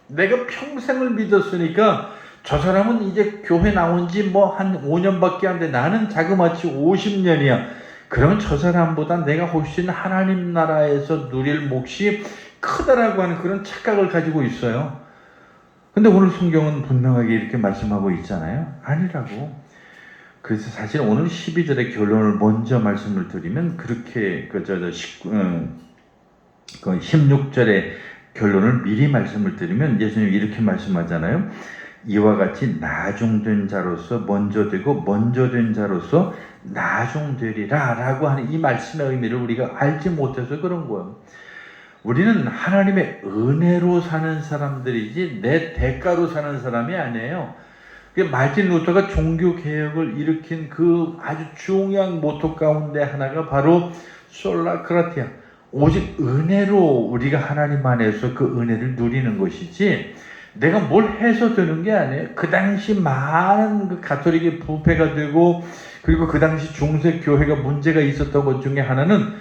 내가 평생을 믿었으니까 저 사람은 이제 교회 나온 지 뭐 한 5년밖에 안 돼. 나는 자그마치 50년이야. 그러면 저 사람보다 내가 훨씬 하나님 나라에서 누릴 몫이 크다라고 하는 그런 착각을 가지고 있어요. 근데 오늘 성경은 분명하게 이렇게 말씀하고 있잖아요. 아니라고. 그래서 사실 오늘 12절의 결론을 먼저 말씀을 드리면 그렇게 16절의 결론을 미리 말씀을 드리면 예수님이 이렇게 말씀하잖아요. 이와 같이 나중된 자로서 먼저 되고 먼저 된 자로서 나중되리라 라고 하는 이 말씀의 의미를 우리가 알지 못해서 그런 거예요. 우리는 하나님의 은혜로 사는 사람들이지 내 대가로 사는 사람이 아니에요. 마틴 루터가 종교개혁을 일으킨 그 아주 중요한 모토 가운데 하나가 바로 솔라 그라티아, 오직 은혜로 우리가 하나님 안에서 그 은혜를 누리는 것이지 내가 뭘 해서 되는 게 아니에요. 그 당시 많은 그 가톨릭이 부패가 되고 그리고 그 당시 중세 교회가 문제가 있었던 것 중에 하나는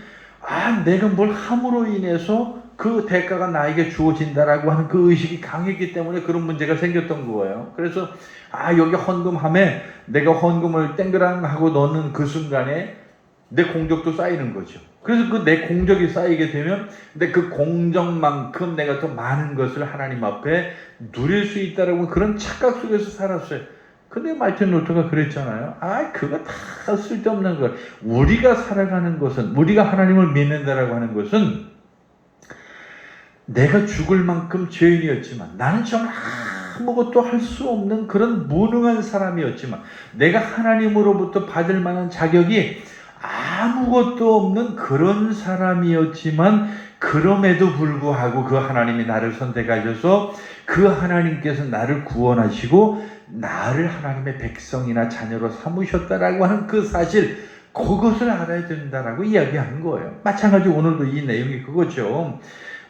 내가 뭘 함으로 인해서 그 대가가 나에게 주어진다라고 하는 그 의식이 강했기 때문에 그런 문제가 생겼던 거예요. 그래서 여기 헌금함에 내가 헌금을 땡그랑 하고 넣는 그 순간에 내 공적도 쌓이는 거죠. 그래서 그 내 공적이 쌓이게 되면 근데 그 공적만큼 내가 더 많은 것을 하나님 앞에 누릴 수 있다라고 그런 착각 속에서 살았어요. 근데 마틴 루터가 그랬잖아요. 그거 다 쓸데없는 것. 우리가 살아가는 것은, 우리가 하나님을 믿는다라고 하는 것은 내가 죽을 만큼 죄인이었지만 나는 정말 아무것도 할 수 없는 그런 무능한 사람이었지만 내가 하나님으로부터 받을 만한 자격이 아무것도 없는 그런 사람이었지만 그럼에도 불구하고 그 하나님이 나를 선택하셔서 그 하나님께서 나를 구원하시고 나를 하나님의 백성이나 자녀로 삼으셨다라고 하는 그 사실, 그것을 알아야 된다라고 이야기하는 거예요. 마찬가지로 오늘도 이 내용이 그거죠.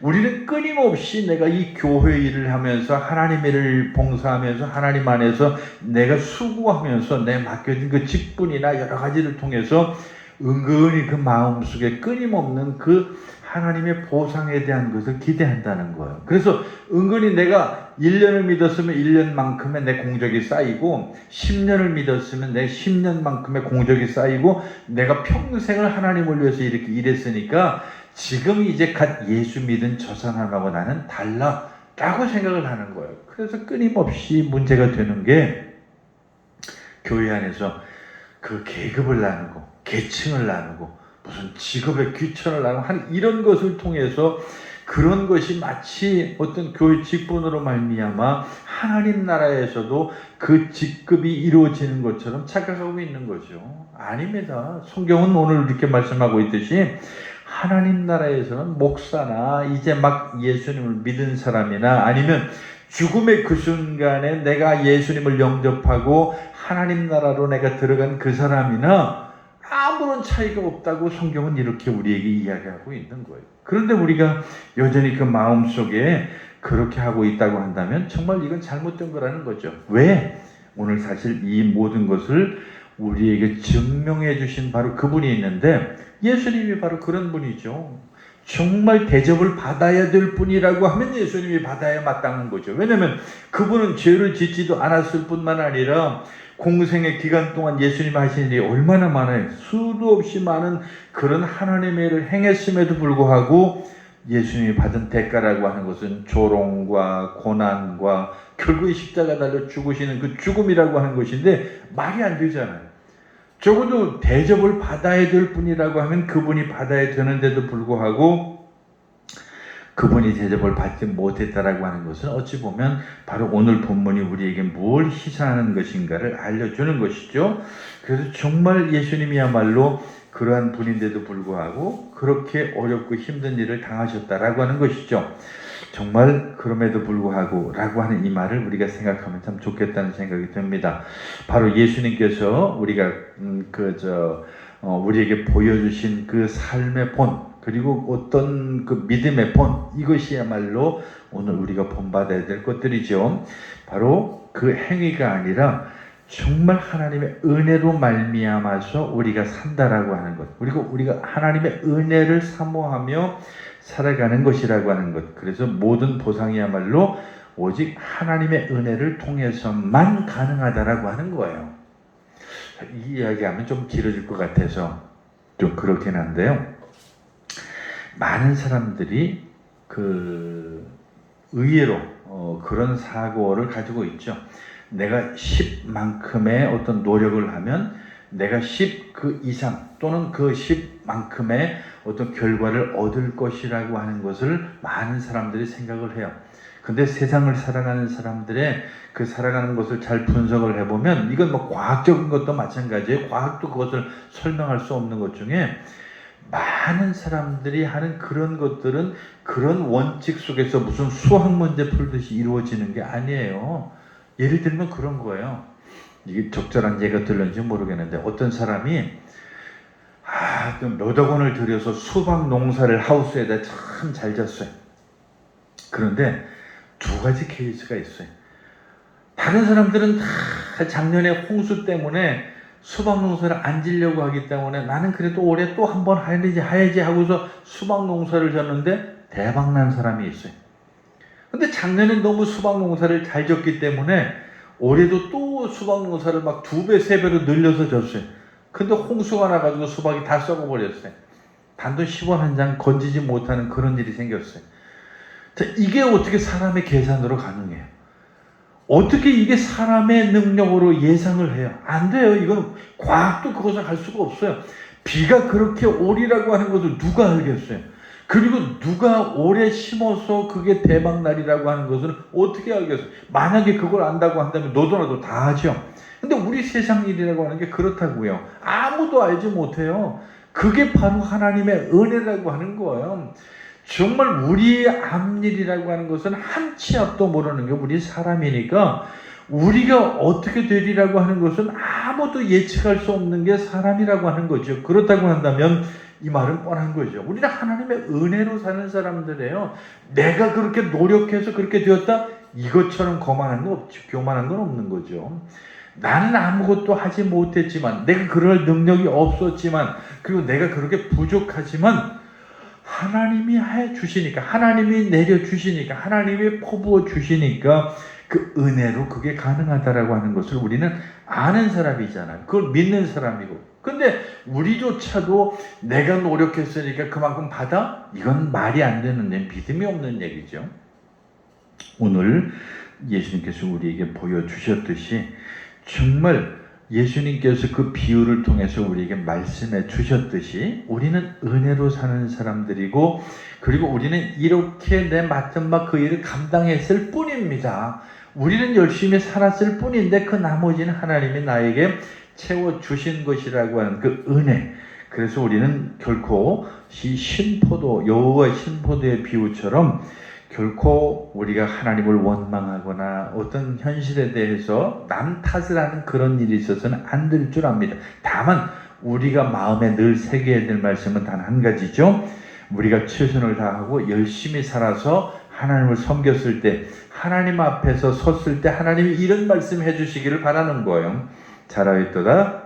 우리는 끊임없이 내가 이 교회 일을 하면서 하나님의 일을 봉사하면서 하나님 안에서 내가 수고하면서 내 맡겨진 그 직분이나 여러 가지를 통해서 은근히 그 마음속에 끊임없는 그 하나님의 보상에 대한 것을 기대한다는 거예요. 그래서 은근히 내가 1년을 믿었으면 1년만큼의 내 공적이 쌓이고 10년을 믿었으면 내 10년만큼의 공적이 쌓이고 내가 평생을 하나님을 위해서 이렇게 일했으니까 지금 이제 갓 예수 믿은 저 사람하고 나는 달라 라고 생각을 하는 거예요. 그래서 끊임없이 문제가 되는 게 교회 안에서 그 계급을 나누고 계층을 나누고 무슨 직업의 귀천을 나누고 하는 이런 것을 통해서 그런 것이 마치 어떤 교회 직분으로 말미암아 하나님 나라에서도 그 직급이 이루어지는 것처럼 착각하고 있는 거죠. 아닙니다. 성경은 오늘 이렇게 말씀하고 있듯이 하나님 나라에서는 목사나 이제 막 예수님을 믿은 사람이나 아니면 죽음의 그 순간에 내가 예수님을 영접하고 하나님 나라로 내가 들어간 그 사람이나 아무런 차이가 없다고 성경은 이렇게 우리에게 이야기하고 있는 거예요. 그런데 우리가 여전히 그 마음속에 그렇게 하고 있다고 한다면 정말 이건 잘못된 거라는 거죠. 왜? 오늘 사실 이 모든 것을 우리에게 증명해 주신 바로 그분이 있는데 예수님이 바로 그런 분이죠. 정말 대접을 받아야 될 분이라고 하면 예수님이 받아야 마땅한 거죠. 왜냐하면 그분은 죄를 짓지도 않았을 뿐만 아니라 공생의 기간 동안 예수님 하신 일이 얼마나 많아요. 수도 없이 많은 그런 하나님의 일을 행했음에도 불구하고 예수님이 받은 대가라고 하는 것은 조롱과 고난과 결국에 십자가 달려 죽으시는 그 죽음이라고 하는 것인데 말이 안 되잖아요. 적어도 대접을 받아야 될 분이라고 하면 그분이 받아야 되는데도 불구하고 그분이 대접을 받지 못했다라고 하는 것은 어찌 보면 바로 오늘 본문이 우리에게 뭘 시사하는 것인가를 알려주는 것이죠. 그래서 정말 예수님이야말로 그러한 분인데도 불구하고 그렇게 어렵고 힘든 일을 당하셨다라고 하는 것이죠. 정말 그럼에도 불구하고 라고 하는 이 말을 우리가 생각하면 참 좋겠다는 생각이 듭니다. 바로 예수님께서 우리가 우리에게 보여주신 그 삶의 본 그리고 어떤 그 믿음의 본 이것이야말로 오늘 우리가 본받아야 될 것들이죠. 바로 그 행위가 아니라 정말 하나님의 은혜로 말미암아서 우리가 산다라고 하는 것 그리고 우리가 하나님의 은혜를 사모하며 살아가는 것이라고 하는 것 그래서 모든 보상이야말로 오직 하나님의 은혜를 통해서만 가능하다라고 하는 거예요. 이 이야기하면 좀 길어질 것 같아서 좀 그렇긴 한데요. 많은 사람들이 의외로 그런 사고를 가지고 있죠. 내가 10만큼의 어떤 노력을 하면 내가 10 그 이상 또는 그 10만큼의 어떤 결과를 얻을 것이라고 하는 것을 많은 사람들이 생각을 해요. 근데 세상을 살아가는 사람들의 그 살아가는 것을 잘 분석을 해보면 이건 뭐 과학적인 것도 마찬가지예요. 과학도 그것을 설명할 수 없는 것 중에 많은 사람들이 하는 그런 것들은 그런 원칙 속에서 무슨 수학 문제 풀듯이 이루어지는 게 아니에요. 예를 들면 그런 거예요. 이게 적절한 예가 들는지 모르겠는데 어떤 사람이 몇억 원을 들여서 수박 농사를 하우스에다 참 잘 졌어요. 그런데 두 가지 케이스가 있어요. 다른 사람들은 다 작년에 홍수 때문에 수박 농사를 안 지려고 하기 때문에 나는 그래도 올해 또 한 번 해야지 하고서 수박 농사를 졌는데 대박 난 사람이 있어요. 근데 작년에 너무 수박 농사를 잘 졌기 때문에 올해도 또 수박 농사를 막 2배, 3배로 늘려서 졌어요. 근데 홍수가 나가지고 수박이 다 썩어버렸어요. 단돈 10원 한 장 건지지 못하는 그런 일이 생겼어요. 자, 이게 어떻게 사람의 계산으로 가능해요? 어떻게 이게 사람의 능력으로 예상을 해요? 안 돼요. 이건 과학도 그것을 할 수가 없어요. 비가 그렇게 오리라고 하는 것을 누가 알겠어요? 그리고 누가 오래 심어서 그게 대박날이라고 하는 것을 어떻게 알겠어요? 만약에 그걸 안다고 한다면 너도 나도 다 하죠. 근데 우리 세상 일이라고 하는 게 그렇다고요. 아무도 알지 못해요. 그게 바로 하나님의 은혜라고 하는 거예요. 정말 우리의 앞일이라고 하는 것은 한 치 앞도 모르는 게 우리 사람이니까 우리가 어떻게 되리라고 하는 것은 아무도 예측할 수 없는 게 사람이라고 하는 거죠. 그렇다고 한다면 이 말은 뻔한 거죠. 우리는 하나님의 은혜로 사는 사람들이에요. 내가 그렇게 노력해서 그렇게 되었다? 이것처럼 거만한 건 없지, 교만한 건 없는 거죠. 나는 아무것도 하지 못했지만, 내가 그럴 능력이 없었지만, 그리고 내가 그렇게 부족하지만, 하나님이 해 주시니까, 하나님이 내려 주시니까, 하나님이 퍼부어 주시니까 그 은혜로 그게 가능하다라고 하는 것을 우리는 아는 사람이잖아요. 그걸 믿는 사람이고. 근데 우리조차도 내가 노력했으니까 그만큼 받아? 이건 말이 안 되는, 믿음이 없는 얘기죠. 오늘 예수님께서 우리에게 보여주셨듯이 정말 예수님께서 그 비유를 통해서 우리에게 말씀해 주셨듯이 우리는 은혜로 사는 사람들이고, 그리고 우리는 이렇게 내 맡은 바 그 일을 감당했을 뿐입니다. 우리는 열심히 살았을 뿐인데 그 나머지는 하나님이 나에게 채워주신 것이라고 하는 그 은혜. 그래서 우리는 결코 이 신포도, 여호와의 신포도의 비유처럼 결코 우리가 하나님을 원망하거나 어떤 현실에 대해서 남 탓을 하는 그런 일이 있어서는 안 될 줄 압니다. 다만 우리가 마음에 늘 새겨야 될 말씀은 단 한 가지죠. 우리가 최선을 다하고 열심히 살아서 하나님을 섬겼을 때, 하나님 앞에서 섰을 때 하나님이 이런 말씀 해주시기를 바라는 거예요. 잘하였도다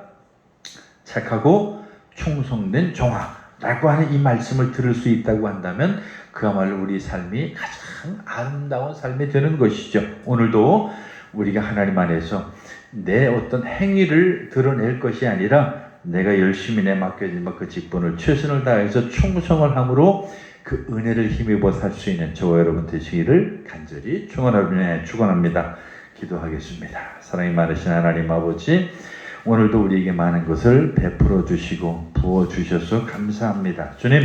착하고 충성된 종아 라고 하는 이 말씀을 들을 수 있다고 한다면 그야말로 우리 삶이 가장 아름다운 삶이 되는 것이죠. 오늘도 우리가 하나님 안에서 내 어떤 행위를 드러낼 것이 아니라 내가 열심히 내 맡겨진 그 직분을 최선을 다해서 충성을 함으로 그 은혜를 힘입어 살 수 있는 저와 여러분 되시기를 간절히 축원합니다. 기도하겠습니다. 사랑이 많으신 하나님 아버지, 오늘도 우리에게 많은 것을 베풀어 주시고 부어 주셔서 감사합니다. 주님,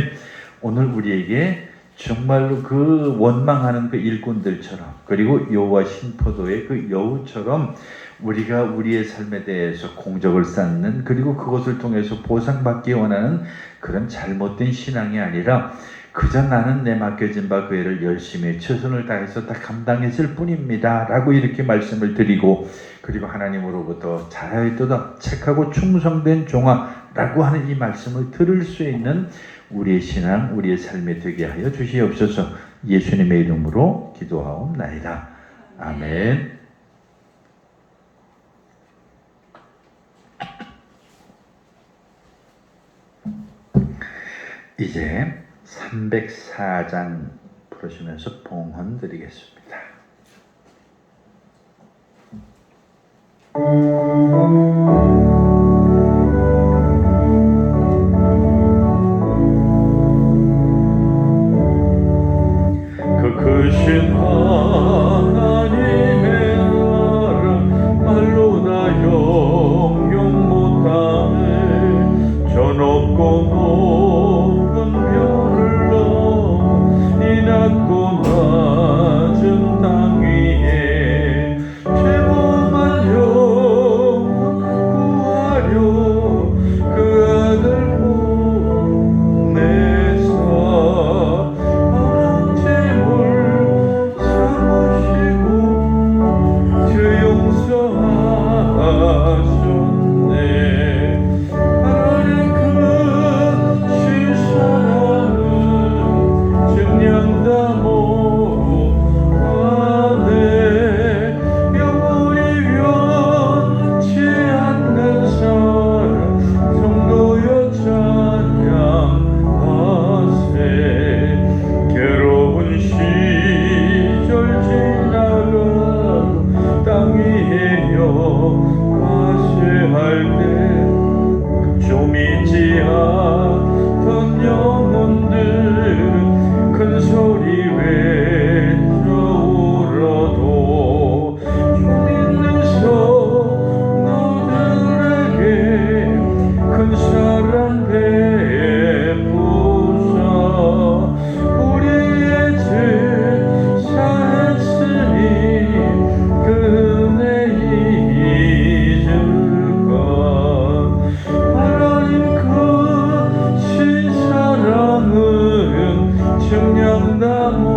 오늘 우리에게 정말로 그 원망하는 그 일꾼들처럼, 그리고 여호와 신포도의 그 여우처럼 우리가 우리의 삶에 대해서 공적을 쌓는, 그리고 그것을 통해서 보상받기 원하는 그런 잘못된 신앙이 아니라 그저 나는 내 맡겨진 바 그 일을 열심히 최선을 다해서 다 감당했을 뿐입니다 라고 이렇게 말씀을 드리고, 그리고 하나님으로부터 잘하였도다 착하고 충성된 종아 라고 하는 이 말씀을 들을 수 있는 우리의 신앙, 우리의 삶이 되게 하여 주시옵소서. 예수님의 이름으로 기도하옵나이다. 아멘. 이제 304장 부르시면서 봉헌 드리겠습니다. 그 크신 하나님의 나라 말로 다 영영 못하네. 저 높고 높은 별을 넘어 이 낮고 낮은 땅 위에 죄범한 영혼 구하려 그 아들 보내사 죄물 삼으시고 죄 용서하셨네. 하나님 그 신사랑은 증량다 못하네. 영원히 변치 않는 사랑 성도여 찬양하세. 괴로운 시절 지나가도 땅 위에 영화세할 때 좀 있지 않던 영혼들은 큰 소리 외쳐 울어도 좀 있는 성도들에게 큰 사랑 베푸사 우리의 죄 사했으니 그 은혜 잊을까. 하나님 그 신사랑은 증량다 못하네.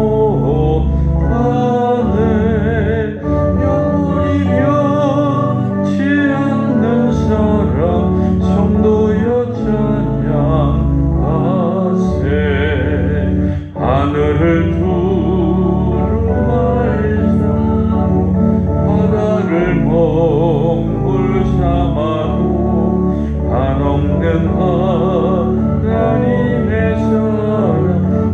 영원히 변치 않는 사랑 성도여 찬양하세. 하늘을 두루마리 삼고 바다를 먹물 삼아도 한없는 하나님의 사랑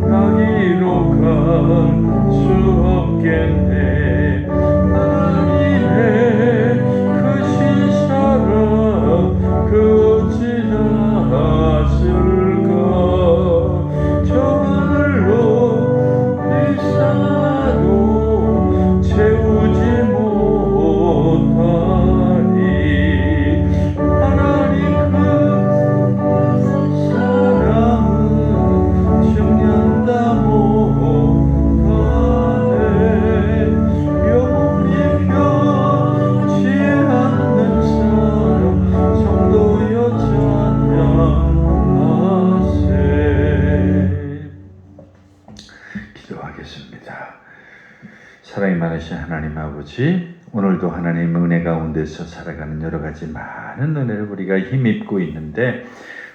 못하네 영원히 변치 않는 사랑 성도여 찬양하세. 기도하겠습니다. 사랑이 많으신 하나님 아버지, 오늘도 하나님 은혜 가운데서 살아가는 여러 가지 많은 은혜를 우리가 힘입고 있는데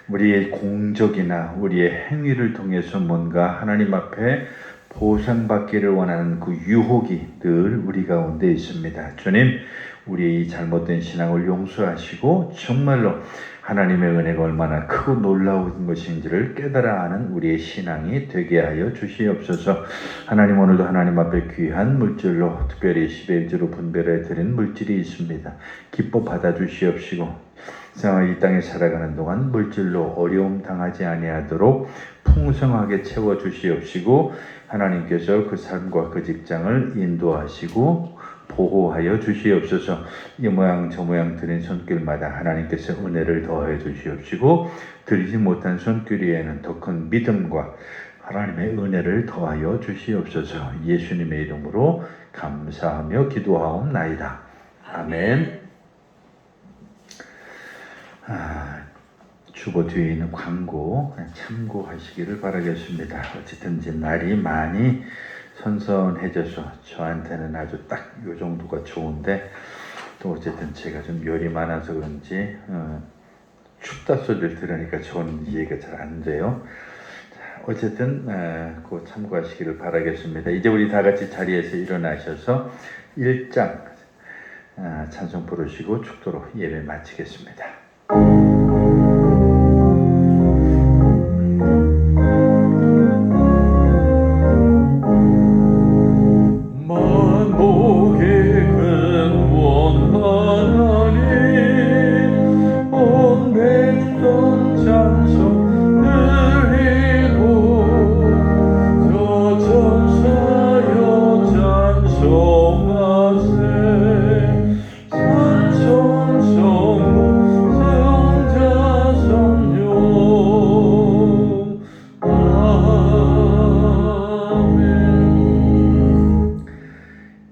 우리의 공적이나 우리의 행위를 통해서 뭔가 하나님 앞에 보상받기를 원하는 그 유혹이 늘 우리 가운데 있습니다. 주님, 우리의 이 잘못된 신앙을 용서하시고 정말로 하나님의 은혜가 얼마나 크고 놀라운 것인지를 깨달아 아는 우리의 신앙이 되게 하여 주시옵소서. 하나님, 오늘도 하나님 앞에 귀한 물질로 특별히 11조로 분별해 드린 물질이 있습니다. 기뻐 받아 주시옵시고 이 땅에 살아가는 동안 물질로 어려움 당하지 아니하도록 풍성하게 채워 주시옵시고 하나님께서 그 삶과 그 직장을 인도하시고 보호하여 주시옵소서. 이 모양 저 모양 드린 손길마다 하나님께서 은혜를 더해 주시옵시고 드리지 못한 손길 위에는 더 큰 믿음과 하나님의 은혜를 더하여 주시옵소서. 예수님의 이름으로 감사하며 기도하옵나이다. 아멘. 주보 뒤에 있는 광고 참고하시기를 바라겠습니다. 어쨌든 이제 날이 많이 선선해져서 저한테는 아주 딱 요 정도가 좋은데 또 어쨌든 제가 좀 열이 많아서 그런지 춥다 소리를 들으니까 저는 이해가 잘 안 돼요. 자, 어쨌든 그거 참고하시기를 바라겠습니다. 이제 우리 다 같이 자리에서 일어나셔서 1장 찬송 부르시고 축도로 예배 마치겠습니다.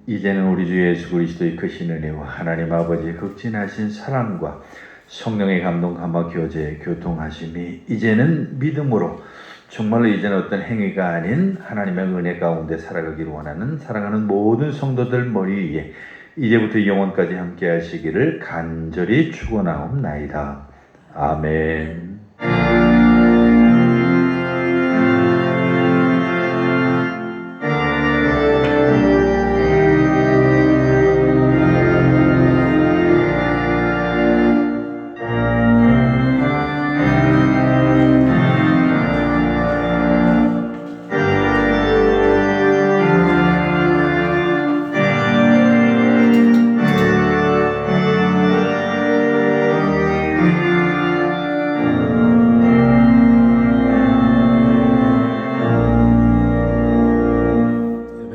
이제는 우리 주 예수 그리스도의 크신 은혜와 하나님 아버지의 극진하신 사랑과 성령의 감동 감화 교제 교통하심이 이제는 믿음으로 정말로 이제는 어떤 행위가 아닌 하나님의 은혜 가운데 살아가기를 원하는 사랑하는 모든 성도들 머리 위에 이제부터 영원까지 함께 하시기를 간절히 축원하옵나이다. 아멘.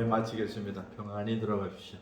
마치겠습니다. 평안히 들어가십시오.